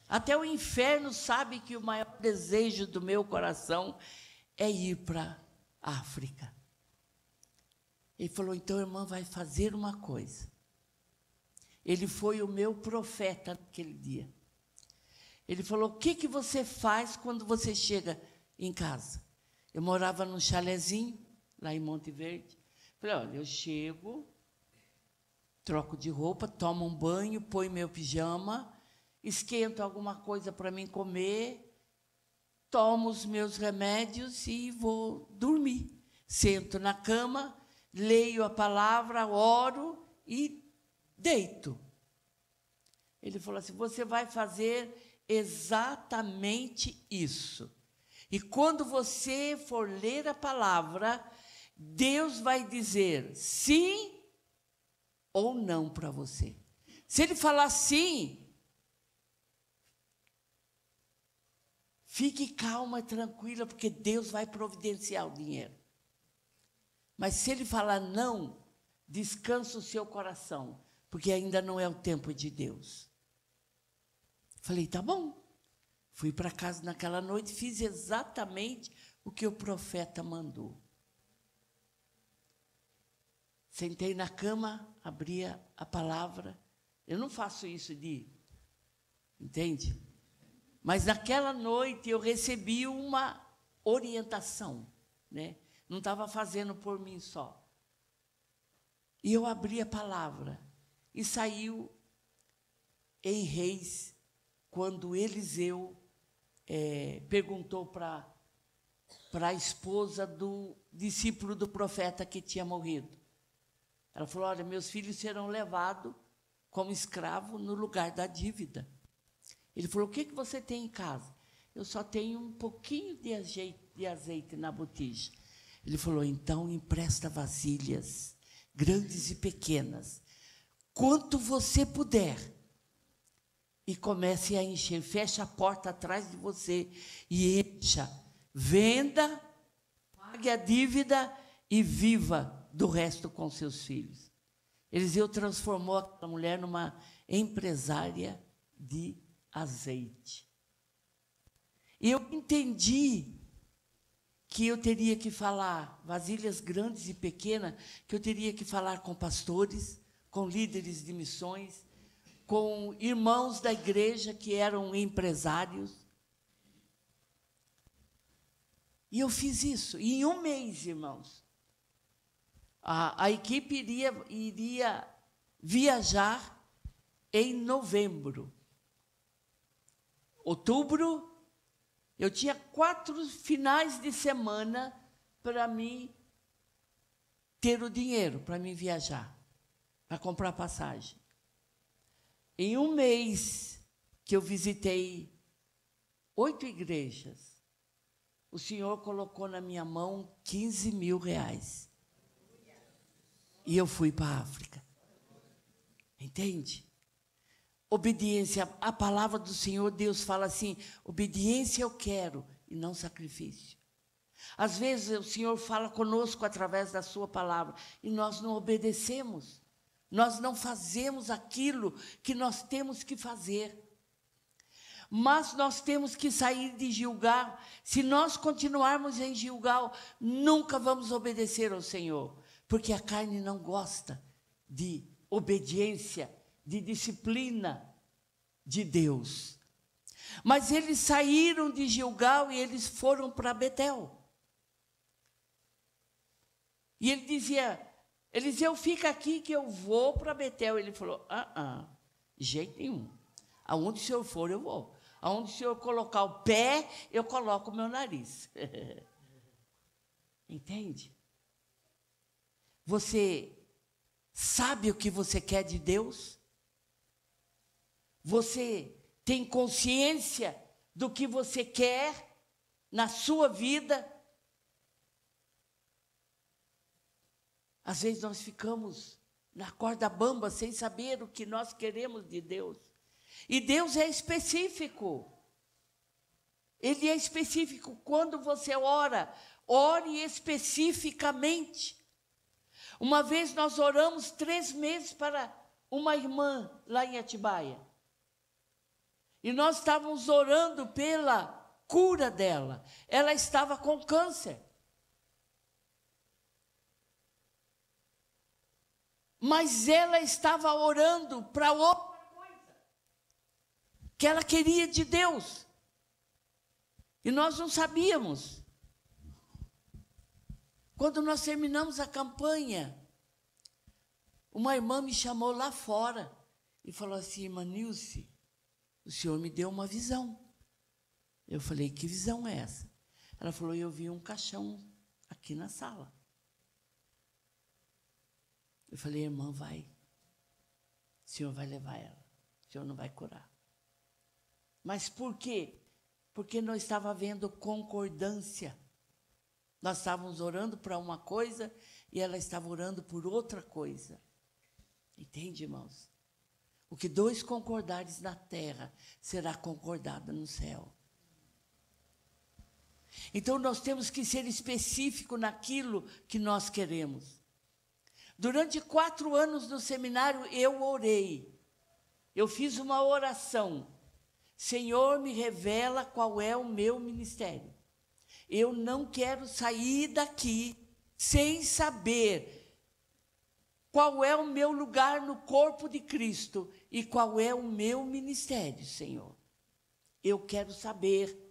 até o inferno sabe que o maior desejo do meu coração é ir para a África. Ele falou, então a irmã vai fazer uma coisa. Ele foi o meu profeta naquele dia. Ele falou, o que você faz quando você chega em casa? Eu morava num chalezinho, lá em Monte Verde. Falei, olha, eu chego, troco de roupa, tomo um banho, ponho meu pijama, esquento alguma coisa para mim comer, tomo os meus remédios e vou dormir. Sento na cama, leio a palavra, oro e deito. Ele falou assim, você vai fazer exatamente isso. E quando você for ler a palavra, Deus vai dizer sim ou não para você. Se ele falar sim, fique calma e tranquila, porque Deus vai providenciar o dinheiro. Mas se ele falar não, descansa o seu coração, porque ainda não é o tempo de Deus. Falei, tá bom. Fui para casa naquela noite, fiz exatamente o que o profeta mandou. Sentei na cama, abria a palavra. Eu não faço isso entende? Mas naquela noite eu recebi uma orientação, né? Não estava fazendo por mim só. E eu abri a palavra e saiu em Reis, quando Eliseu perguntou para a esposa do discípulo do profeta que tinha morrido. Ela falou, olha, meus filhos serão levados como escravo no lugar da dívida. Ele falou, o que você tem em casa? Eu só tenho um pouquinho de azeite na botija. Ele falou, então empresta vasilhas, grandes e pequenas, quanto você puder, e comece a encher, fecha a porta atrás de você e encha, venda, pague a dívida e viva do resto com seus filhos. Eliseu transformou aquela mulher numa empresária de azeite. E eu entendi que eu teria que falar, vasilhas grandes e pequenas, que eu teria que falar com pastores, com líderes de missões, com irmãos da igreja que eram empresários. E eu fiz isso. E em um mês, irmãos, a equipe iria viajar em novembro. Outubro, eu tinha 4 finais de semana para mim ter o dinheiro, para mim viajar, para comprar passagem. Em um mês que eu visitei 8 igrejas, o Senhor colocou na minha mão R$15.000. E eu fui para a África. Entende? obediência. A palavra do Senhor, Deus fala assim, obediência eu quero e não sacrifício. Às vezes o Senhor fala conosco através da sua palavra e nós não obedecemos. Nós não fazemos aquilo que nós temos que fazer. Mas nós temos que sair de Gilgal. Se nós continuarmos em Gilgal, nunca vamos obedecer ao Senhor, porque a carne não gosta de obediência, de disciplina de Deus. Mas eles saíram de Gilgal e eles foram para Betel. E ele dizia, Eliseu, fica aqui que eu vou para Betel. Ele falou, de jeito nenhum. Aonde o senhor for, eu vou. Aonde o senhor colocar o pé, eu coloco o meu nariz. Entende? Você sabe o que você quer de Deus? Você tem consciência do que você quer na sua vida? Às vezes nós ficamos na corda bamba sem saber o que nós queremos de Deus. E Deus é específico. Ele é específico. Quando você ora, ore especificamente. Uma vez nós oramos 3 meses para uma irmã lá em Atibaia. E nós estávamos orando pela cura dela. Ela estava com câncer. Mas ela estava orando para outra coisa que ela queria de Deus. E nós não sabíamos. Quando nós terminamos a campanha, uma irmã me chamou lá fora e falou assim, irmã Nilce, o senhor me deu uma visão. Eu falei, que visão é essa? Ela falou, eu vi um caixão aqui na sala. Eu falei, irmã, vai. O senhor vai levar ela. O senhor não vai curar. Mas por quê? Porque não estava havendo concordância. Nós estávamos orando para uma coisa e ela estava orando por outra coisa. Entende, irmãos? O que 2 concordares na terra será concordado no céu. Então, nós temos que ser específicos naquilo que nós queremos. Durante 4 anos no seminário, eu orei. Eu fiz uma oração. Senhor, me revela qual é o meu ministério. Eu não quero sair daqui sem saber qual é o meu lugar no corpo de Cristo e qual é o meu ministério, Senhor. Eu quero saber.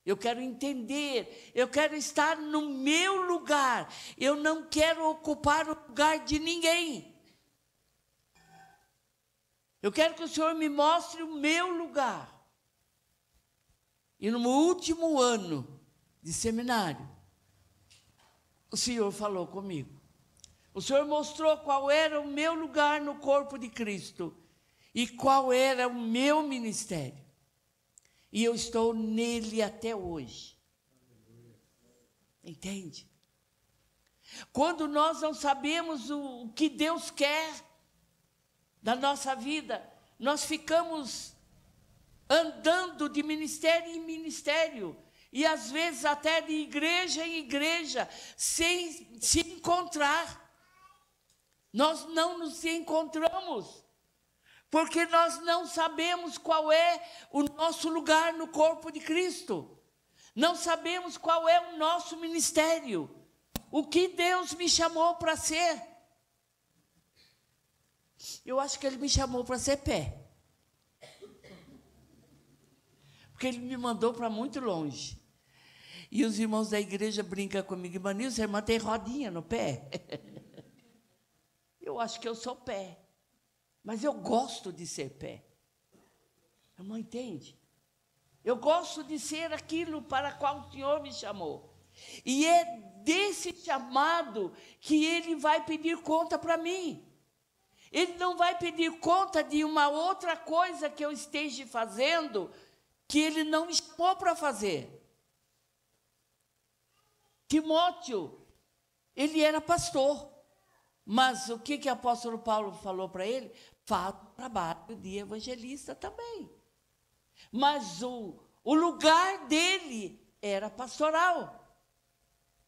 Eu quero entender, eu quero estar no meu lugar, eu não quero ocupar o lugar de ninguém. Eu quero que o Senhor me mostre o meu lugar. E no último ano de seminário, o Senhor falou comigo. O Senhor mostrou qual era o meu lugar no corpo de Cristo e qual era o meu ministério. E eu estou nele até hoje. Entende? Quando nós não sabemos o que Deus quer da nossa vida, nós ficamos andando de ministério em ministério, e às vezes até de igreja em igreja, sem se encontrar. Nós não nos encontramos. Porque nós não sabemos qual é o nosso lugar no corpo de Cristo. Não sabemos qual é o nosso ministério. O que Deus me chamou para ser. Eu acho que Ele me chamou para ser pé. Porque Ele me mandou para muito longe. E os irmãos da igreja brincam comigo. Irmã Nilce, a irmã tem rodinha no pé. Eu acho que eu sou pé. Mas eu gosto de ser pé. A irmã entende? Eu gosto de ser aquilo para qual o Senhor me chamou. E é desse chamado que Ele vai pedir conta para mim. Ele não vai pedir conta de uma outra coisa que eu esteja fazendo que Ele não me chamou para fazer. Timóteo, ele era pastor. Mas o que o apóstolo Paulo falou para ele? faz o trabalho de evangelista também. Mas o lugar dele era pastoral.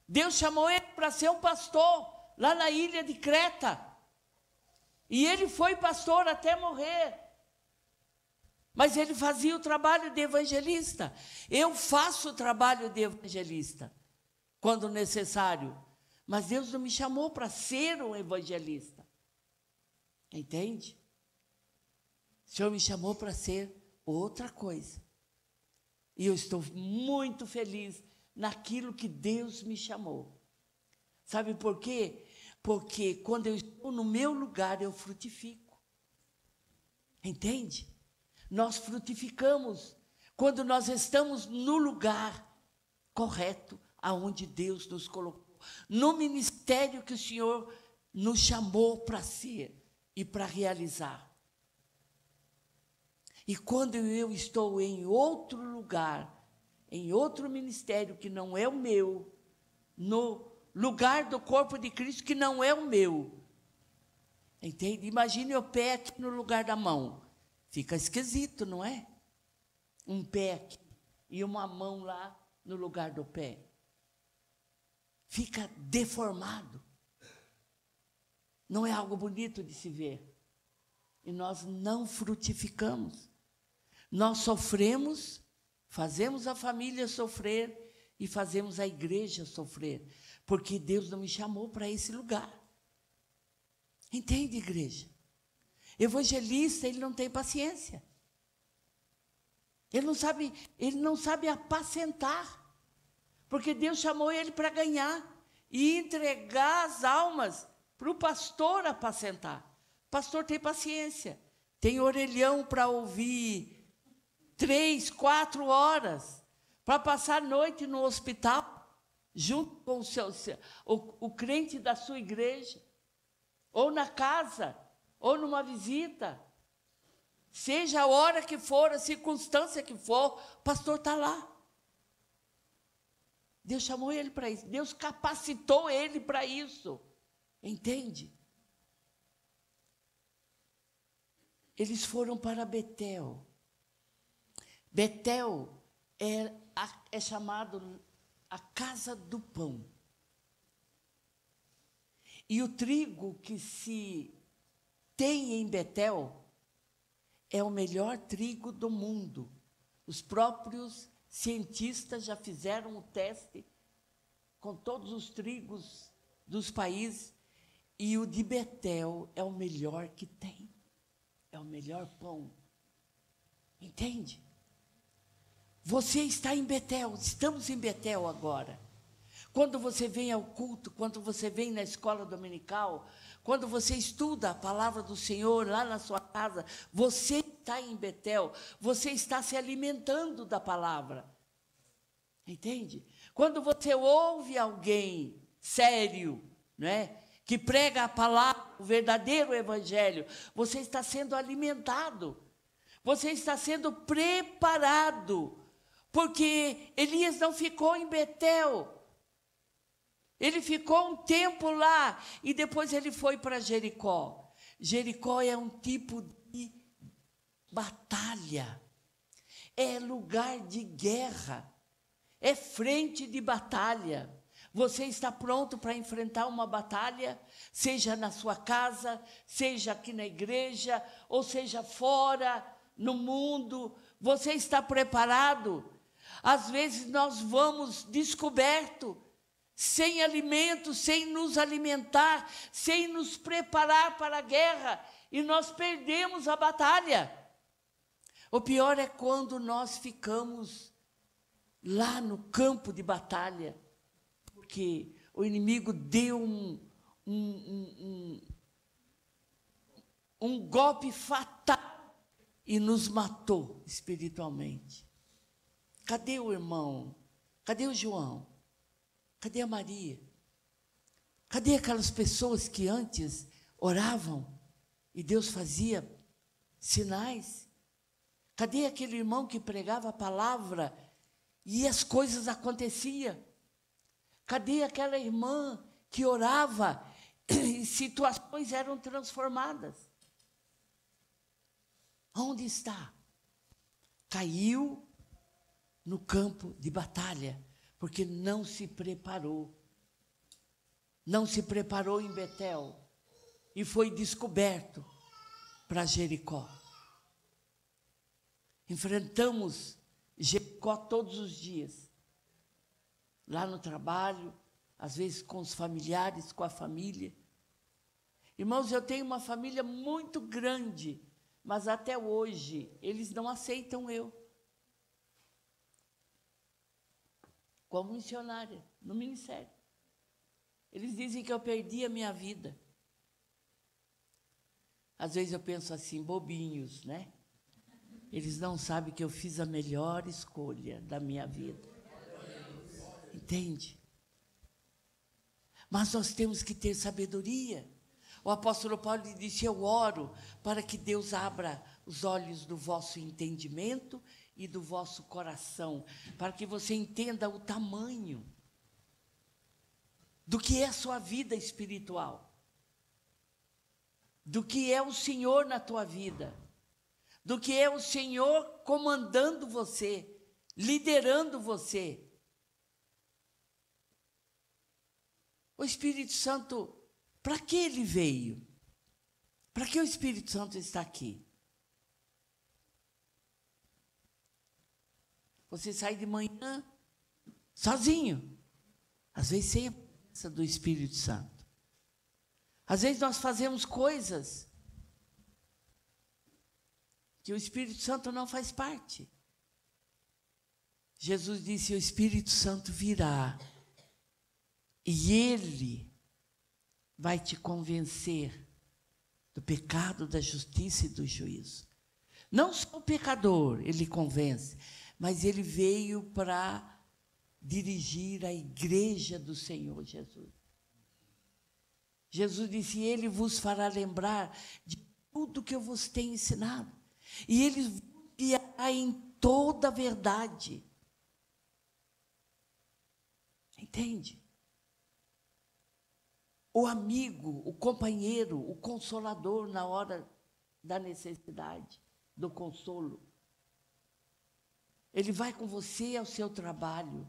Deus chamou ele para ser um pastor lá na ilha de Creta. E ele foi pastor até morrer. Mas ele fazia o trabalho de evangelista. Eu faço o trabalho de evangelista quando necessário. Mas Deus não me chamou para ser um evangelista. Entende? O Senhor me chamou para ser outra coisa. E eu estou muito feliz naquilo que Deus me chamou. Sabe por quê? Porque quando eu estou no meu lugar, eu frutifico. Entende? Nós frutificamos quando nós estamos no lugar correto, aonde Deus nos colocou. No ministério que o Senhor nos chamou para ser e para realizar. E quando eu estou em outro lugar, em outro ministério que não é o meu, no lugar do corpo de Cristo que não é o meu, entende? Imagine o pé aqui no lugar da mão. Fica esquisito, não é? Um pé aqui e uma mão lá no lugar do pé. Fica deformado. Não é algo bonito de se ver. E nós não frutificamos. Nós sofremos, fazemos a família sofrer e fazemos a igreja sofrer, porque Deus não me chamou para esse lugar. Entende, igreja? Evangelista, ele não tem paciência. Ele não sabe apacentar, porque Deus chamou ele para ganhar e entregar as almas para o pastor apacentar. O pastor tem paciência, tem orelhão para ouvir 3, 4 horas, para passar a noite no hospital, junto com o crente da sua igreja, ou na casa, ou numa visita, seja a hora que for, a circunstância que for, o pastor está lá. Deus chamou ele para isso, Deus capacitou ele para isso, entende? Eles foram para Betel. Betel é chamado a casa do pão. E o trigo que se tem em Betel é o melhor trigo do mundo. Os próprios cientistas já fizeram o teste com todos os trigos dos países, e o de Betel é o melhor que tem. É o melhor pão. Entende? Você está em Betel, estamos em Betel agora. Quando você vem ao culto, quando você vem na escola dominical, quando você estuda a palavra do Senhor lá na sua casa, você está em Betel, você está se alimentando da palavra. Entende? Quando você ouve alguém sério, não é, que prega a palavra, o verdadeiro evangelho, você está sendo alimentado, você está sendo preparado, porque Elias não ficou em Betel. Ele ficou um tempo lá e depois ele foi para Jericó. Jericó é um tipo de batalha, é lugar de guerra, é frente de batalha. Você está pronto para enfrentar uma batalha, seja na sua casa, seja aqui na igreja, ou seja fora, no mundo? Você está preparado? Às vezes nós vamos descoberto, sem alimento, sem nos alimentar, sem nos preparar para a guerra, e nós perdemos a batalha. O pior é quando nós ficamos lá no campo de batalha, porque o inimigo deu um golpe fatal e nos matou espiritualmente. Cadê o irmão? Cadê o João? Cadê a Maria? Cadê aquelas pessoas que antes oravam e Deus fazia sinais? Cadê aquele irmão que pregava a palavra e as coisas aconteciam? Cadê aquela irmã que orava e situações eram transformadas? Onde está? Caiu no campo de batalha, porque não se preparou. Não se preparou em Betel e foi descoberto para Jericó. Enfrentamos Jericó todos os dias, lá no trabalho, às vezes com os familiares, com a família. Irmãos, eu tenho uma família muito grande, mas até hoje eles não aceitam eu como missionária no ministério. Eles dizem que eu perdi a minha vida. Às vezes eu penso assim, bobinhos, né? Eles não sabem que eu fiz a melhor escolha da minha vida. Entende? Mas nós temos que ter sabedoria. O apóstolo Paulo disse, eu oro para que Deus abra os olhos do vosso entendimento e do vosso coração, para que você entenda o tamanho do que é a sua vida espiritual, do que é o Senhor na tua vida, do que é o Senhor comandando você, liderando você. O Espírito Santo, para que ele veio? Para que o Espírito Santo está aqui? Você sai de manhã sozinho, às vezes sem a presença do Espírito Santo. Às vezes nós fazemos coisas que o Espírito Santo não faz parte. Jesus disse, o Espírito Santo virá e ele vai te convencer do pecado, da justiça e do juízo. Não só o pecador ele convence, mas ele veio para dirigir a igreja do Senhor Jesus. Jesus disse, ele vos fará lembrar de tudo que eu vos tenho ensinado. E ele vos guiará em toda a verdade. Entende? O amigo, o companheiro, o consolador na hora da necessidade, do consolo. Ele vai com você ao seu trabalho,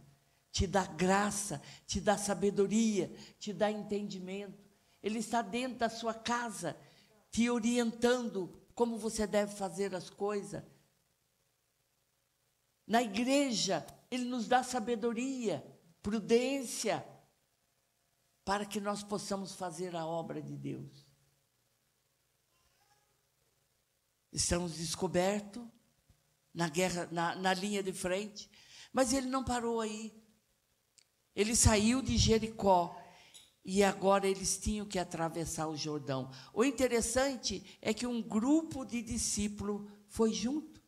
te dá graça, te dá sabedoria, te dá entendimento. Ele está dentro da sua casa, te orientando como você deve fazer as coisas. Na igreja, ele nos dá sabedoria, prudência, para que nós possamos fazer a obra de Deus. Estamos descobertos na guerra, na linha de frente, mas ele não parou aí. Ele saiu de Jericó e agora eles tinham que atravessar o Jordão. O interessante é que um grupo de discípulos foi junto.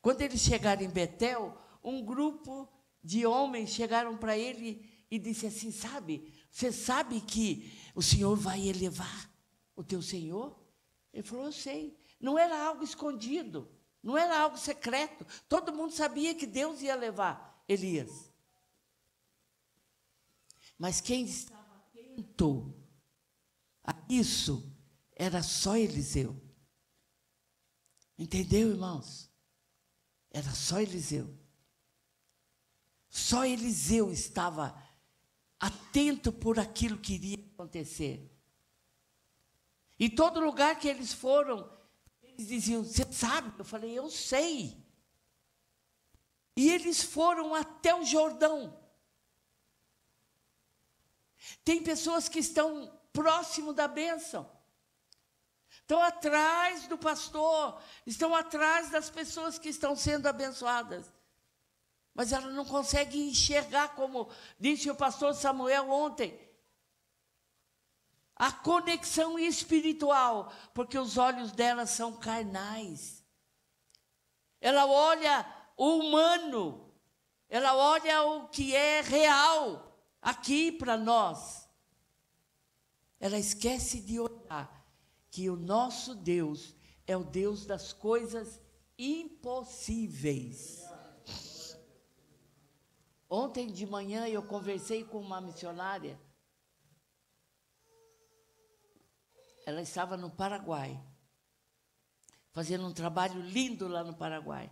Quando eles chegaram em Betel, um grupo de homens chegaram para ele e disse assim, você sabe que o Senhor vai elevar o teu Senhor? Ele falou, eu sei. Não era algo escondido, não era algo secreto. Todo mundo sabia que Deus ia levar Elias. Mas quem estava atento a isso era só Eliseu. Entendeu, irmãos? Era só Eliseu. Só Eliseu estava atento por aquilo que iria acontecer. Em todo lugar que eles foram, eles diziam, você sabe? Eu falei, eu sei. E eles foram até o Jordão. Tem pessoas que estão próximo da bênção. Estão atrás do pastor, estão atrás das pessoas que estão sendo abençoadas. Mas ela não consegue enxergar, como disse o pastor Samuel ontem, a conexão espiritual, porque os olhos dela são carnais. Ela olha o humano, ela olha o que é real aqui para nós. Ela esquece de olhar que o nosso Deus é o Deus das coisas impossíveis. Ontem de manhã eu conversei com uma missionária. Ela estava no Paraguai. fazendo um trabalho lindo lá no Paraguai.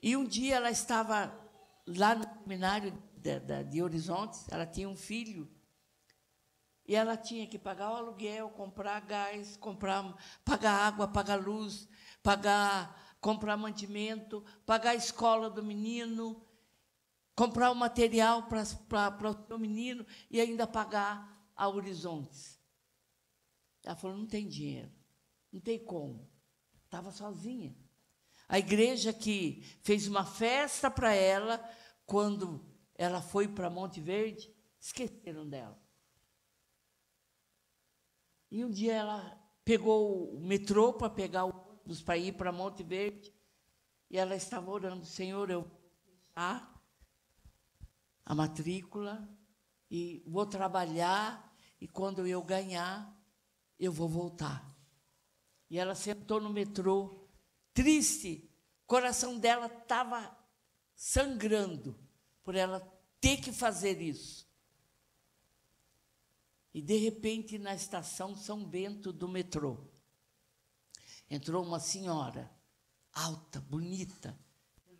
E um dia ela estava lá no seminário de Horizontes, ela tinha um filho, e ela tinha que pagar o aluguel, comprar gás, pagar água, pagar luz, comprar mantimento, pagar a escola do menino, comprar o material para o seu menino e ainda pagar a Horizontes. Ela falou, não tem dinheiro, não tem como. Estava sozinha. A igreja que fez uma festa para ela, quando ela foi para Monte Verde, esqueceram dela. E um dia ela pegou o metrô para pegar o ônibus para ir para Monte Verde, e ela estava orando, Senhor, eu vou fechar a matrícula e vou trabalhar, e quando eu ganhar, eu vou voltar. E ela sentou no metrô, triste, o coração dela estava sangrando por ela ter que fazer isso. E, de repente, na estação São Bento do metrô, entrou uma senhora, alta, bonita,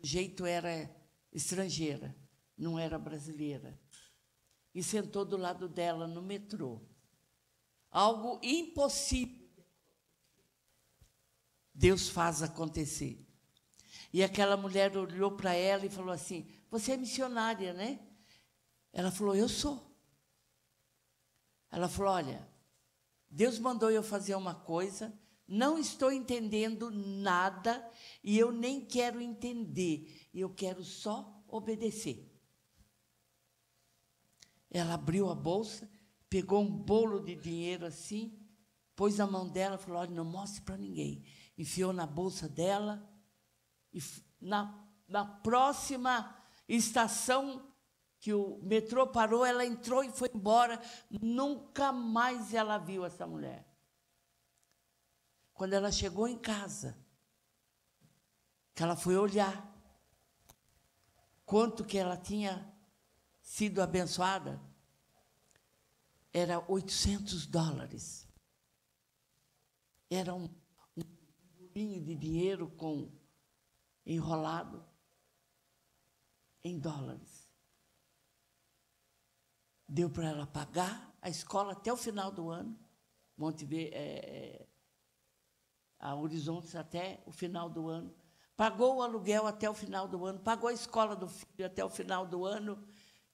o jeito era estrangeira, não era brasileira, e sentou do lado dela no metrô. Algo impossível. Deus faz acontecer. E aquela mulher olhou para ela e falou assim, você é missionária, né? Ela falou, eu sou. Ela falou, olha, Deus mandou eu fazer uma coisa, não estou entendendo nada e eu nem quero entender, eu quero só obedecer. Ela abriu a bolsa, pegou um bolo de dinheiro assim, pôs na mão dela e falou, olha, não mostre para ninguém. Enfiou na bolsa dela e na próxima estação que o metrô parou, ela entrou e foi embora. Nunca mais ela viu essa mulher. Quando ela chegou em casa, que ela foi olhar quanto que ela tinha sido abençoada, era $800. Era um bolinho de dinheiro enrolado em dólares. Deu para ela pagar a escola até o final do ano, a Horizontes até o final do ano, pagou o aluguel até o final do ano, pagou a escola do filho até o final do ano,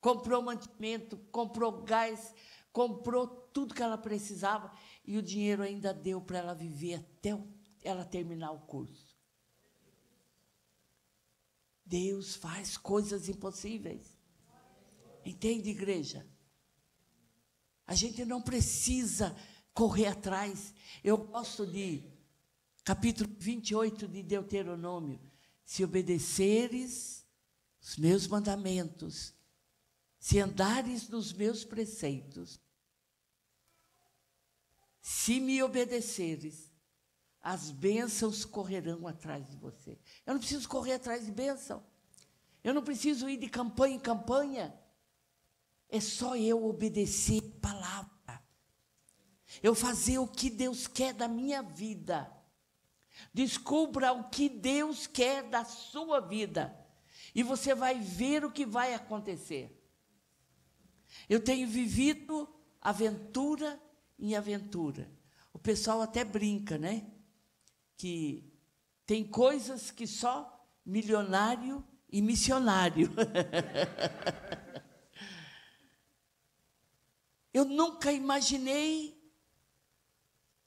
comprou mantimento, comprou gás, comprou tudo que ela precisava, e o dinheiro ainda deu para ela viver até ela terminar o curso. Deus faz coisas impossíveis. Entende, igreja? A gente não precisa correr atrás. Eu gosto de capítulo 28 de Deuteronômio. Se obedeceres os meus mandamentos, se andares nos meus preceitos, se me obedeceres, as bênçãos correrão atrás de você. Eu não preciso correr atrás de bênção. Eu não preciso ir de campanha em campanha. É só eu obedecer a palavra. Eu fazer o que Deus quer da minha vida. Descubra o que Deus quer da sua vida. E você vai ver o que vai acontecer. Eu tenho vivido aventura em aventura. O pessoal até brinca, né? Que tem coisas que só milionário e missionário. Eu nunca imaginei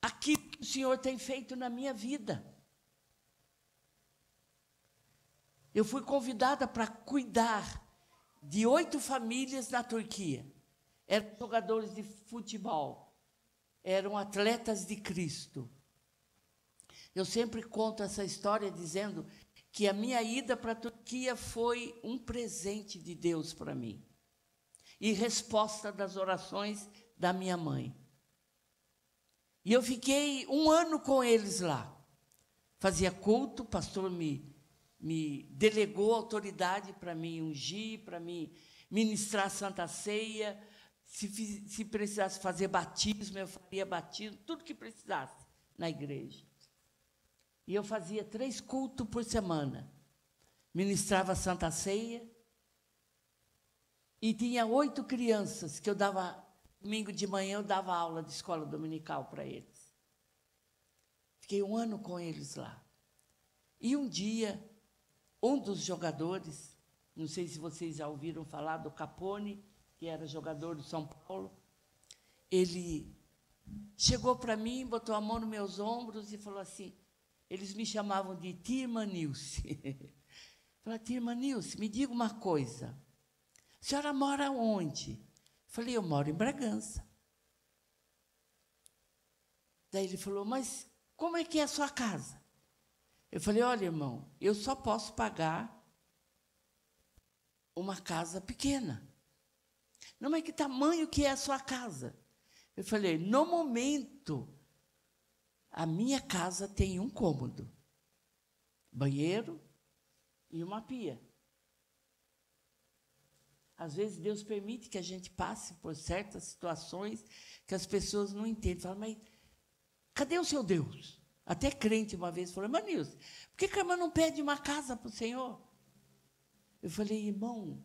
aquilo que o Senhor tem feito na minha vida. Eu fui convidada para cuidar de 8 famílias na Turquia. Eram jogadores de futebol, eram atletas de Cristo. Eu sempre conto essa história dizendo que a minha ida para a Turquia foi um presente de Deus para mim. E resposta das orações da minha mãe. E eu fiquei 1 ano com eles lá. Fazia culto, o pastor me delegou autoridade para me ungir, para me ministrar a Santa Ceia. Se precisasse fazer batismo, eu faria batismo, tudo que precisasse na igreja. E eu fazia 3 cultos por semana. Ministrava a Santa Ceia. E tinha 8 crianças que eu dava, domingo de manhã eu dava aula de escola dominical para eles. Fiquei 1 ano com eles lá. E um dia, um dos jogadores, não sei se vocês já ouviram falar do Capone, que era jogador do São Paulo, ele chegou para mim, botou a mão nos meus ombros e falou assim, eles me chamavam de tia irmã Nilce. Falei, tia irmã Nilce, me diga uma coisa, a senhora mora onde? Falei, eu moro em Bragança. Daí ele falou, mas como é que é a sua casa? Eu falei, olha, irmão, eu só posso pagar uma casa pequena. Não, mas que tamanho que é a sua casa? Eu falei, no momento, a minha casa tem 1 cômodo, banheiro e uma pia. Às vezes, Deus permite que a gente passe por certas situações que as pessoas não entendem. Falam, mas cadê o seu Deus? Até crente uma vez falou, irmã Nilce, por que a irmã não pede uma casa para o Senhor? Eu falei, irmão,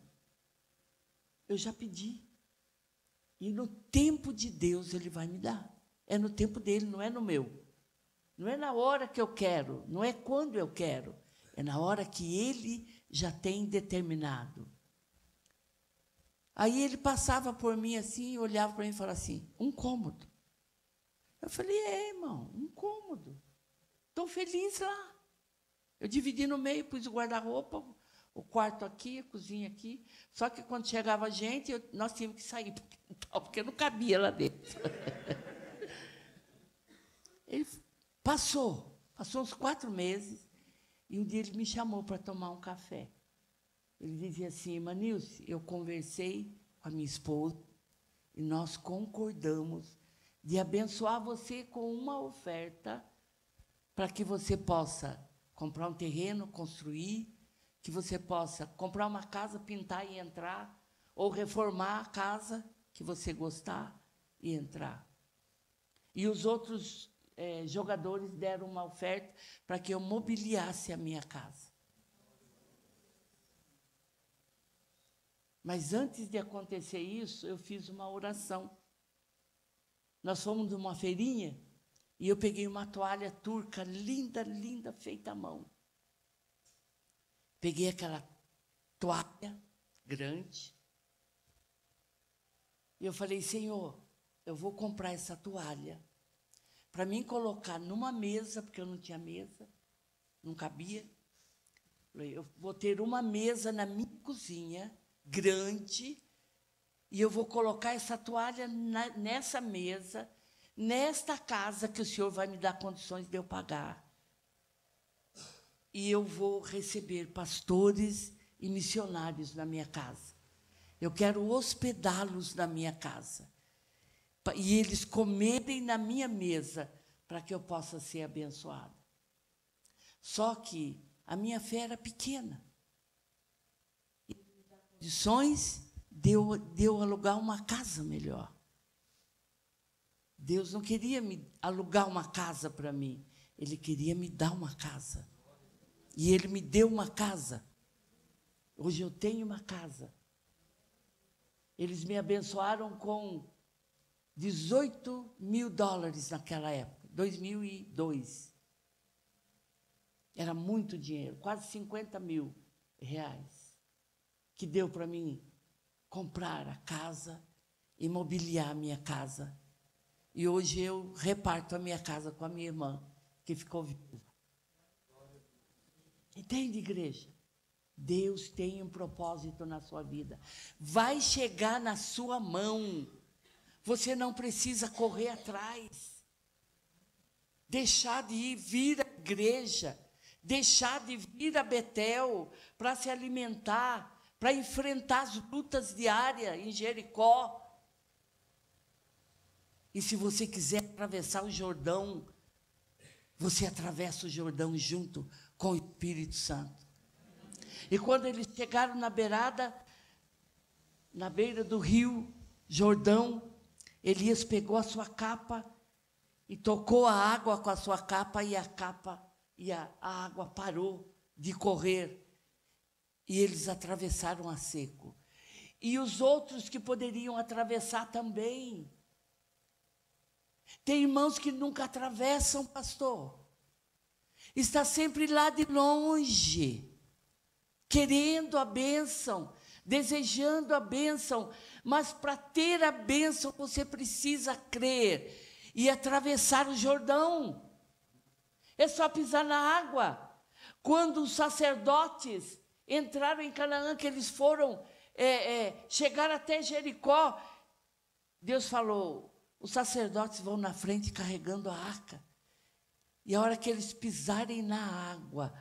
eu já pedi. E no tempo de Deus Ele vai me dar. É no tempo dele, não é no meu. Não é na hora que eu quero, não é quando eu quero. É na hora que Ele já tem determinado. Aí ele passava por mim assim, olhava para mim e falava assim, 1 cômodo. Eu falei, irmão, 1 cômodo. Estou feliz lá. Eu dividi no meio, pus o guarda-roupa, o quarto aqui, a cozinha aqui. Só que quando chegava a gente, nós tínhamos que sair para o quintal, porque não cabia lá dentro. Ele passou uns 4 meses, e um dia ele me chamou para tomar um café. Ele dizia assim, irmã Nilce, eu conversei com a minha esposa, e nós concordamos de abençoar você com uma oferta para que você possa comprar um terreno, construir, que você possa comprar uma casa, pintar e entrar, ou reformar a casa que você gostar e entrar. E os outros jogadores deram uma oferta para que eu mobiliasse a minha casa. Mas antes de acontecer isso, eu fiz uma oração. Nós fomos numa feirinha e eu peguei uma toalha turca linda, linda, feita à mão. Peguei aquela toalha grande e eu falei, Senhor, eu vou comprar essa toalha para mim colocar numa mesa, porque eu não tinha mesa, não cabia. Eu vou ter uma mesa na minha cozinha, grande, e eu vou colocar essa toalha nessa mesa, nesta casa que o Senhor vai me dar condições de eu pagar. E eu vou receber pastores e missionários na minha casa. Eu quero hospedá-los na minha casa. E eles comerem na minha mesa, para que eu possa ser abençoada. Só que a minha fé era pequena. E condições de eu alugar uma casa melhor. Deus não queria me alugar uma casa para mim. Ele queria me dar uma casa. E Ele me deu uma casa. Hoje eu tenho uma casa. Eles me abençoaram com $18 mil naquela época, 2002. Era muito dinheiro, quase 50 mil reais, que deu para mim comprar a casa e mobiliar a minha casa. E hoje eu reparto a minha casa com a minha irmã, que ficou viva. Entende, igreja? Deus tem um propósito na sua vida. Vai chegar na sua mão. Você não precisa correr atrás. Deixar de vir à igreja. Deixar de vir a Betel para se alimentar, para enfrentar as lutas diárias em Jericó. E se você quiser atravessar o Jordão, você atravessa o Jordão junto com o Espírito Santo. E quando eles chegaram na beira do rio Jordão, Elias pegou a sua capa e tocou a água com a sua capa, e a capa e a água parou de correr, e eles atravessaram a seco. E os outros que poderiam atravessar também. Tem irmãos que nunca atravessam, pastor. Está sempre lá de longe, querendo a bênção, desejando a bênção, mas para ter a bênção você precisa crer e atravessar o Jordão. É só pisar na água. Quando os sacerdotes entraram em Canaã, que eles foram chegar até Jericó, Deus falou, os sacerdotes vão na frente carregando a arca. E a hora que eles pisarem na água,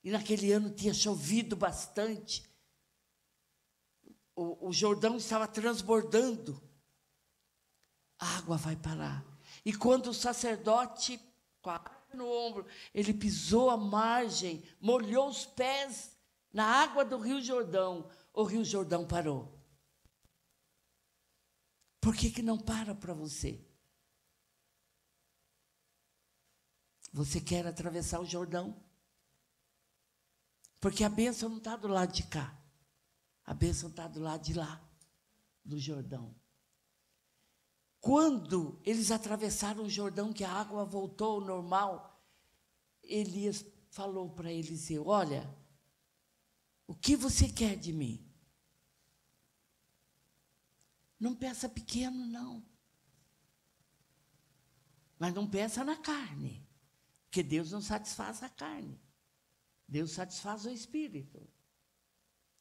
e naquele ano tinha chovido bastante, o Jordão estava transbordando, a água vai parar. E quando o sacerdote, com a arca no ombro, ele pisou a margem, molhou os pés na água do Rio Jordão, o Rio Jordão parou. Por que não para você? Você quer atravessar o Jordão? Porque a bênção não está do lado de cá. A bênção está do lado de lá, do Jordão. Quando eles atravessaram o Jordão, que a água voltou ao normal, Elias falou para Eliseu, olha, o que você quer de mim? Não peça pequeno, não. Mas não peça na carne, porque Deus não satisfaz a carne. Deus satisfaz o espírito.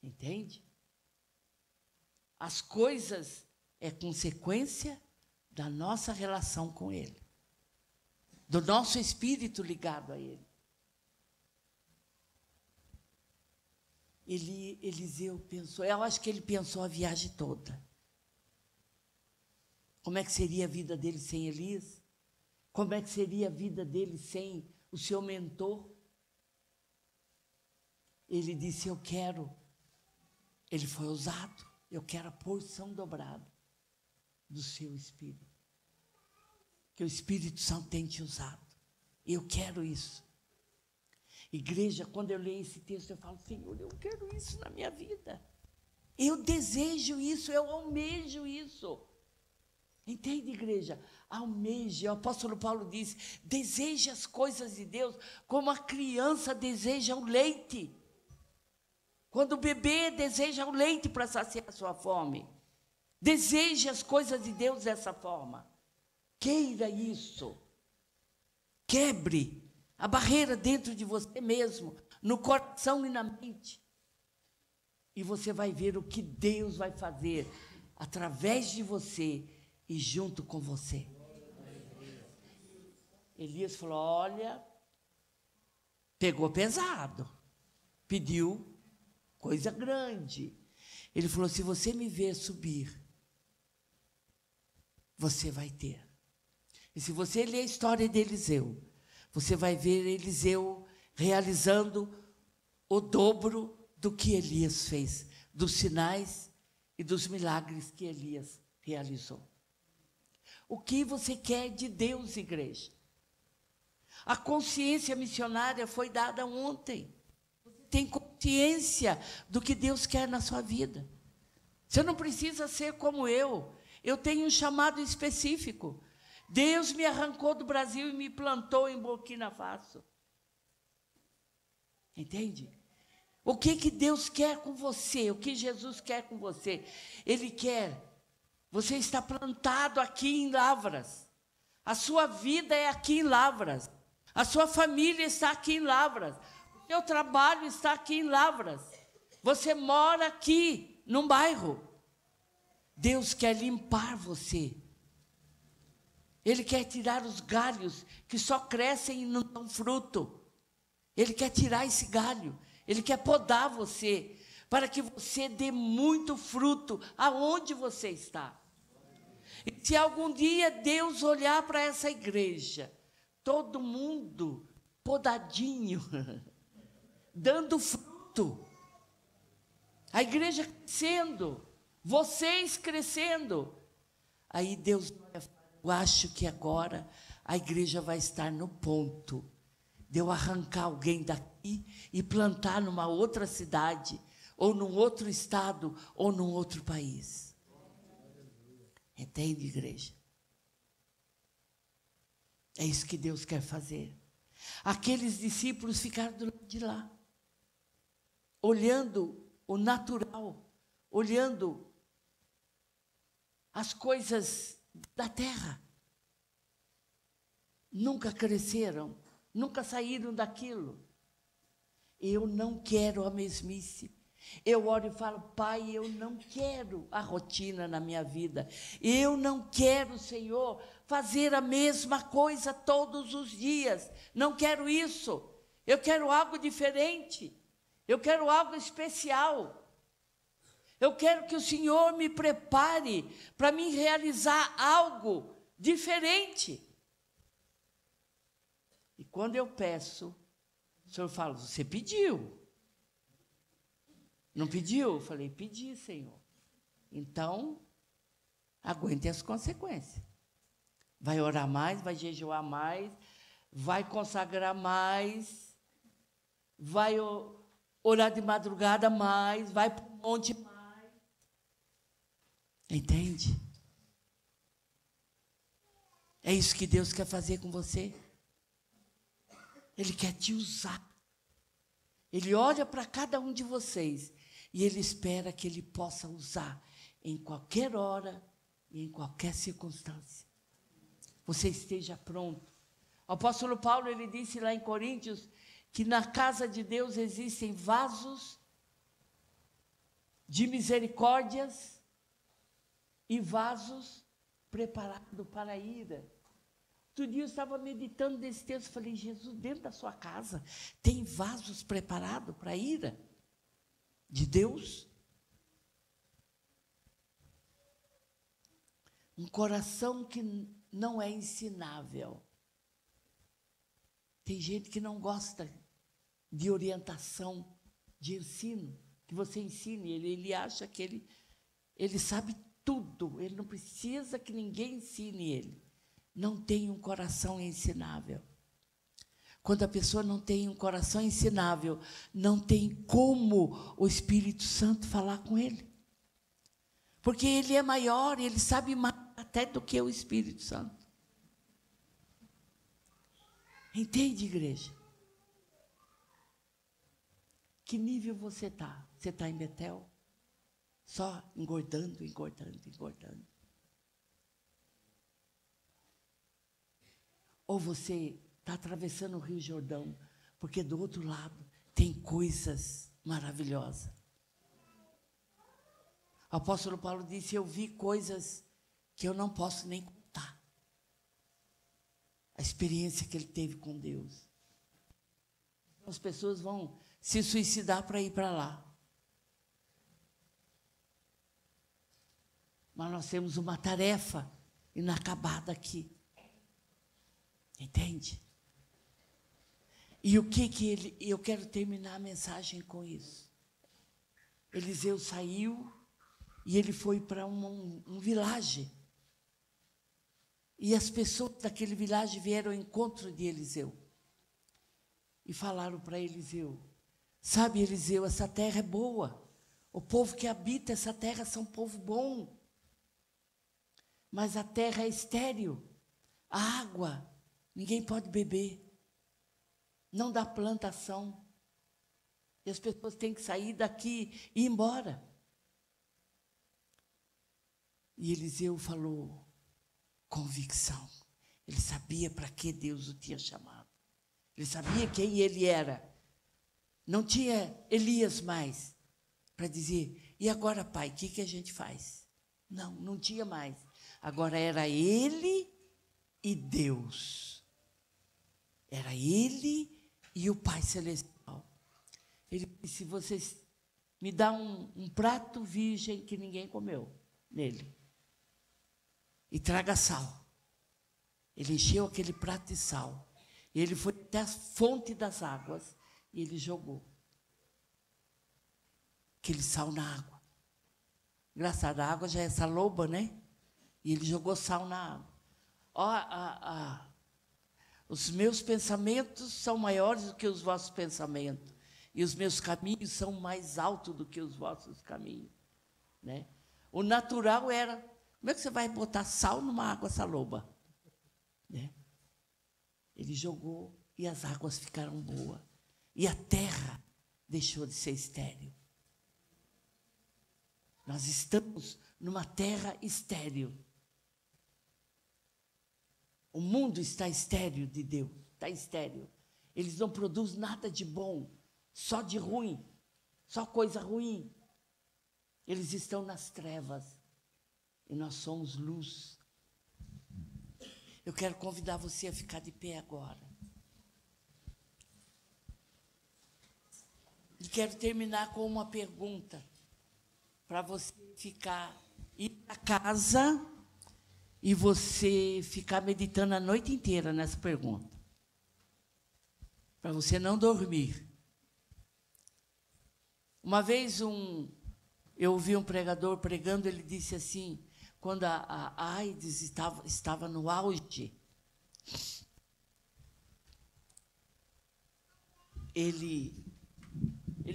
Entende? As coisas é consequência da nossa relação com Ele, do nosso espírito ligado a Ele. Eliseu pensou, eu acho que ele pensou a viagem toda. Como é que seria a vida dele sem Elias? Como é que seria a vida dele sem o seu mentor? Ele disse, eu quero. Ele foi ousado. Eu quero a porção dobrada do seu Espírito. Que o Espírito Santo tem te usado. Eu quero isso. Igreja, quando eu leio esse texto, eu falo, Senhor, eu quero isso na minha vida. Eu desejo isso, eu almejo isso. Entende, igreja? Almeje. O apóstolo Paulo diz, deseje as coisas de Deus como a criança deseja o leite. Quando o bebê deseja o leite para saciar a sua fome. Deseje as coisas de Deus dessa forma. Queira isso. Quebre a barreira dentro de você mesmo, no coração e na mente. E você vai ver o que Deus vai fazer através de você e junto com você. Elias falou, olha, pegou pesado, pediu coisa grande. Ele falou, se você me ver subir, você vai ter. E se você ler a história de Eliseu, você vai ver Eliseu realizando o dobro do que Elias fez, dos sinais e dos milagres que Elias realizou. O que você quer de Deus, igreja? A consciência missionária foi dada ontem. Você tem consciência do que Deus quer na sua vida. Você não precisa ser como eu. Eu tenho um chamado específico. Deus me arrancou do Brasil e me plantou em Burkina Faso. Entende? O que Deus quer com você? O que Jesus quer com você? Ele quer. Você está plantado aqui em Lavras. A sua vida é aqui em Lavras. A sua família está aqui em Lavras. O seu trabalho está aqui em Lavras. Você mora aqui, num bairro. Deus quer limpar você. Ele quer tirar os galhos que só crescem e não dão fruto. Ele quer tirar esse galho. Ele quer podar você, para que você dê muito fruto aonde você está. E se algum dia Deus olhar para essa igreja, todo mundo podadinho, dando fruto, a igreja crescendo, vocês crescendo, aí Deus vai falar, eu acho que agora a igreja vai estar no ponto de eu arrancar alguém daqui e plantar numa outra cidade, ou num outro estado, ou num outro país. Entende, igreja? É isso que Deus quer fazer. Aqueles discípulos ficaram do lado de lá, olhando o natural, olhando as coisas da terra. Nunca cresceram, nunca saíram daquilo. Eu não quero a mesmice. Eu oro e falo, Pai, eu não quero a rotina na minha vida. Eu não quero, Senhor, fazer a mesma coisa todos os dias. Não quero isso. Eu quero algo diferente. Eu quero algo especial. Eu quero que o Senhor me prepare para me realizar algo diferente. E quando eu peço, o Senhor fala, você pediu. Não pediu? Eu falei, pedi, Senhor. Então, aguente as consequências. Vai orar mais, vai jejuar mais, vai consagrar mais, vai orar de madrugada mais, vai para o monte mais. Entende? É isso que Deus quer fazer com você. Ele quer te usar. Ele olha para cada um de vocês e Ele espera que Ele possa usar em qualquer hora e em qualquer circunstância. Você esteja pronto. O apóstolo Paulo, ele disse lá em Coríntios, que na casa de Deus existem vasos de misericórdias e vasos preparados para a ira. Outro dia eu estava meditando nesse texto, falei, Jesus, dentro da sua casa tem vasos preparados para a ira de Deus? Um coração que não é ensinável. Tem gente que não gosta de orientação, de ensino, que você ensine ele. Ele acha que ele sabe tudo, ele não precisa que ninguém ensine ele. Não tem um coração ensinável. Quando a pessoa não tem um coração ensinável, não tem como o Espírito Santo falar com ele. Porque ele é maior, ele sabe mais até do que o Espírito Santo. Entende, igreja? Que nível você está? Você está em Betel? Só engordando, engordando, engordando. Ou você está atravessando o Rio Jordão, porque do outro lado tem coisas maravilhosas. O apóstolo Paulo disse, eu vi coisas que eu não posso nem contar. A experiência que ele teve com Deus. As pessoas vão se suicidar para ir para lá. Mas nós temos uma tarefa inacabada aqui. Entende? E o que ele... Eu quero terminar a mensagem com isso. Eliseu saiu e ele foi para um vilarejo. E as pessoas daquele vilarejo vieram ao encontro de Eliseu. E falaram para Eliseu, sabe, Eliseu, essa terra é boa. O povo que habita essa terra são um povo bom. Mas a terra é estéril. A água, ninguém pode beber. Não dá plantação. E as pessoas têm que sair daqui e ir embora. E Eliseu falou, convicção. Ele sabia para que Deus o tinha chamado. Ele sabia quem ele era. Não tinha Elias mais para dizer, e agora, pai, o que a gente faz? Não, não tinha mais. Agora era ele e Deus. Era ele e o Pai Celestial. Ele disse, vocês me dão um prato virgem que ninguém comeu nele. E traga sal. Ele encheu aquele prato de sal. E ele foi até a fonte das águas e ele jogou aquele sal na água. Engraçado, a água já é essa loba, né? E ele jogou sal na água. Ó, Os meus pensamentos são maiores do que os vossos pensamentos, e os meus caminhos são mais altos do que os vossos caminhos, né? O natural era, como é que você vai botar sal numa água saloba? Né? Ele jogou e as águas ficaram boas. E a terra deixou de ser estéril. Nós estamos numa terra estéril. O mundo está estéril de Deus, está estéril. Eles não produzem nada de bom, só de ruim, só coisa ruim. Eles estão nas trevas e nós somos luz. Eu quero convidar você a ficar de pé agora. E quero terminar com uma pergunta para você ir para casa e você ficar meditando a noite inteira nessa pergunta. Para você não dormir. Uma vez eu ouvi um pregador pregando, ele disse assim, quando a AIDS estava no auge, ele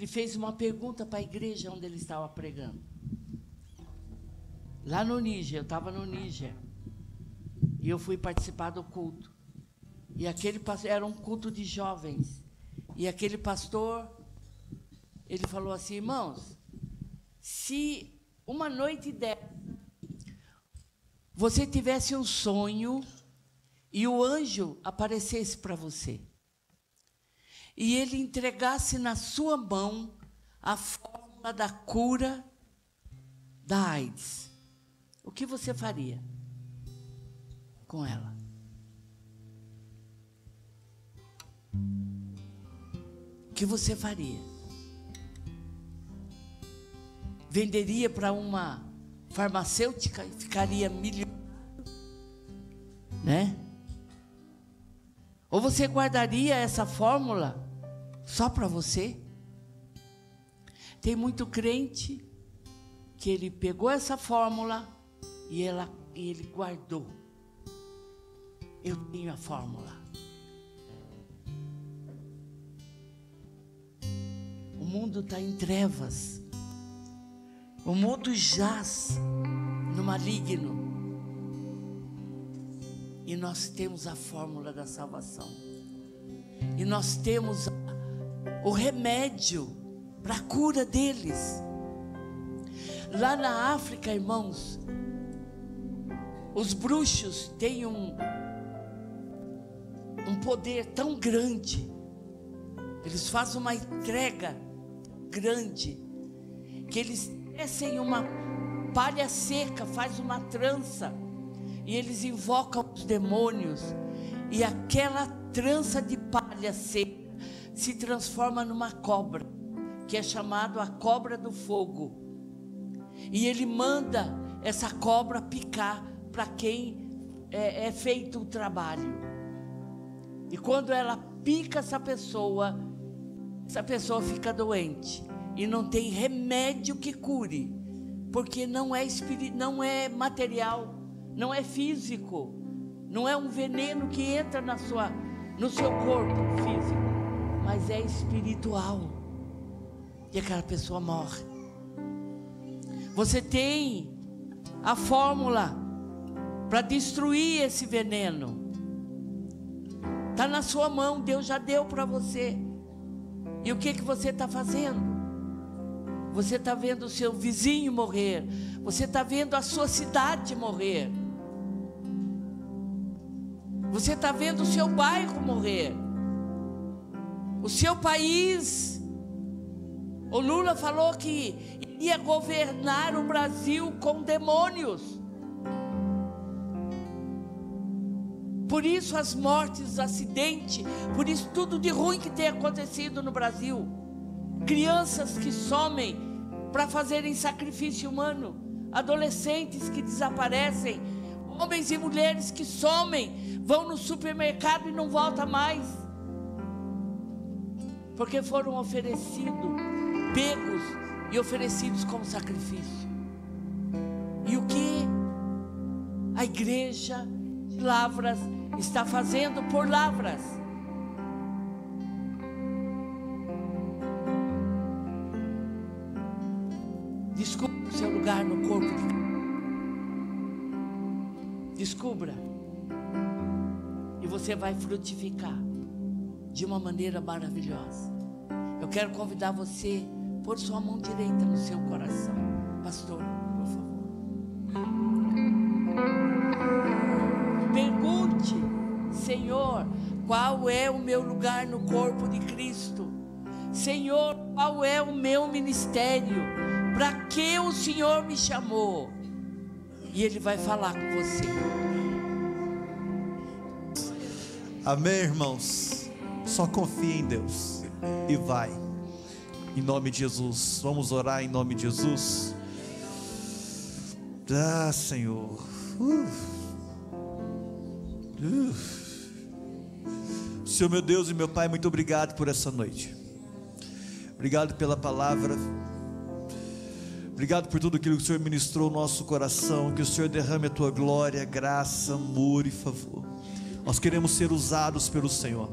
fez uma pergunta para a igreja onde ele estava pregando. Lá no Níger, eu estava no Níger, e eu fui participar do culto. E aquele pastor, era um culto de jovens, e aquele pastor, ele falou assim, irmãos, se uma noite dessa você tivesse um sonho e o anjo aparecesse para você e ele entregasse na sua mão a fórmula da cura da AIDS, o que você faria com ela? O que você faria? Venderia para uma farmacêutica e ficaria milionário, né? Ou você guardaria essa fórmula só para você? Tem muito crente que ele pegou essa fórmula e ele guardou. Eu tenho a fórmula. O mundo está em trevas. O mundo jaz no maligno. E nós temos a fórmula da salvação. E nós temos o remédio para a cura deles. Lá na África, irmãos, os bruxos têm um poder tão grande. Eles fazem uma entrega grande que eles descem uma palha seca, faz uma trança e eles invocam os demônios e aquela trança de palha seca se transforma numa cobra, que é chamada a cobra do fogo, e ele manda essa cobra picar para quem é feito o trabalho. E quando ela pica essa pessoa fica doente e não tem remédio que cure, porque não é material, não é físico, não é um veneno que entra no seu corpo físico, mas é espiritual, e aquela pessoa morre. Você tem a fórmula para destruir esse veneno, está na sua mão, Deus já deu para você. E o que você está fazendo? Você está vendo o seu vizinho morrer, você está vendo a sua cidade morrer, você está vendo o seu bairro morrer, o seu país. O Lula falou que ia governar o Brasil com demônios. Por isso as mortes, os acidentes, por isso tudo de ruim que tem acontecido no Brasil. Crianças que somem para fazerem sacrifício humano, adolescentes que desaparecem, homens e mulheres que somem, vão no supermercado e não voltam mais, porque foram oferecidos, pegos e oferecidos como sacrifício. E o que a igreja de Lavras está fazendo por Lavras. Descubra o seu lugar no corpo de Cristo. Descubra. E você vai frutificar de uma maneira maravilhosa. Eu quero convidar você a pôr sua mão direita no seu coração. Pastor, por favor. Pergunte: Senhor, qual é o meu lugar no corpo de Cristo? Senhor, qual é o meu ministério? Para que o Senhor me chamou? E Ele vai falar com você. Amém, irmãos? Só confia em Deus e vai, em nome de Jesus. Vamos orar em nome de Jesus. Ah, Senhor. Senhor, meu Deus e meu Pai, muito obrigado por essa noite. Obrigado pela palavra. Obrigado por tudo aquilo que o Senhor ministrou no nosso coração. Que o Senhor derrame a tua glória, graça, amor e favor. Nós queremos ser usados pelo Senhor.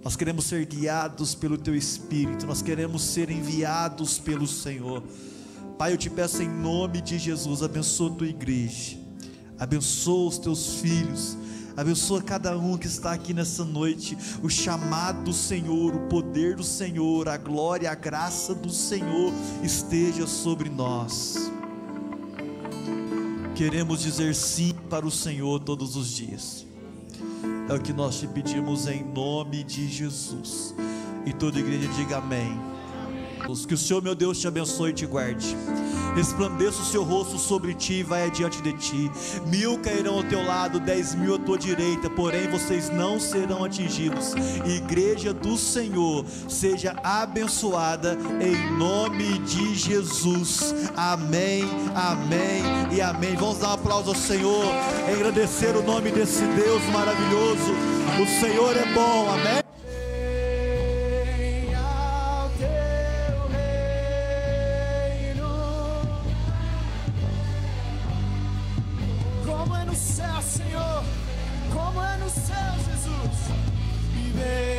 Nós queremos ser guiados pelo Teu Espírito. Nós queremos ser enviados pelo Senhor. Pai, eu te peço em nome de Jesus, abençoa a Tua igreja. Abençoa os Teus filhos. Abençoa cada um que está aqui nessa noite. O chamado do Senhor, o poder do Senhor, a glória, a graça do Senhor esteja sobre nós. Queremos dizer sim para o Senhor todos os dias. É o que nós te pedimos em nome de Jesus. E toda a igreja diga amém. Que o Senhor, meu Deus, te abençoe e te guarde. Resplandeça o seu rosto sobre ti e vai adiante de ti. 1000 cairão ao teu lado, 10.000 à tua direita, porém vocês não serão atingidos. Igreja do Senhor, seja abençoada em nome de Jesus. Amém, amém e amém. Vamos dar um aplauso ao Senhor, agradecer o nome desse Deus maravilhoso. O Senhor é bom, amém. Senhor, como é no céu, Jesus. E vem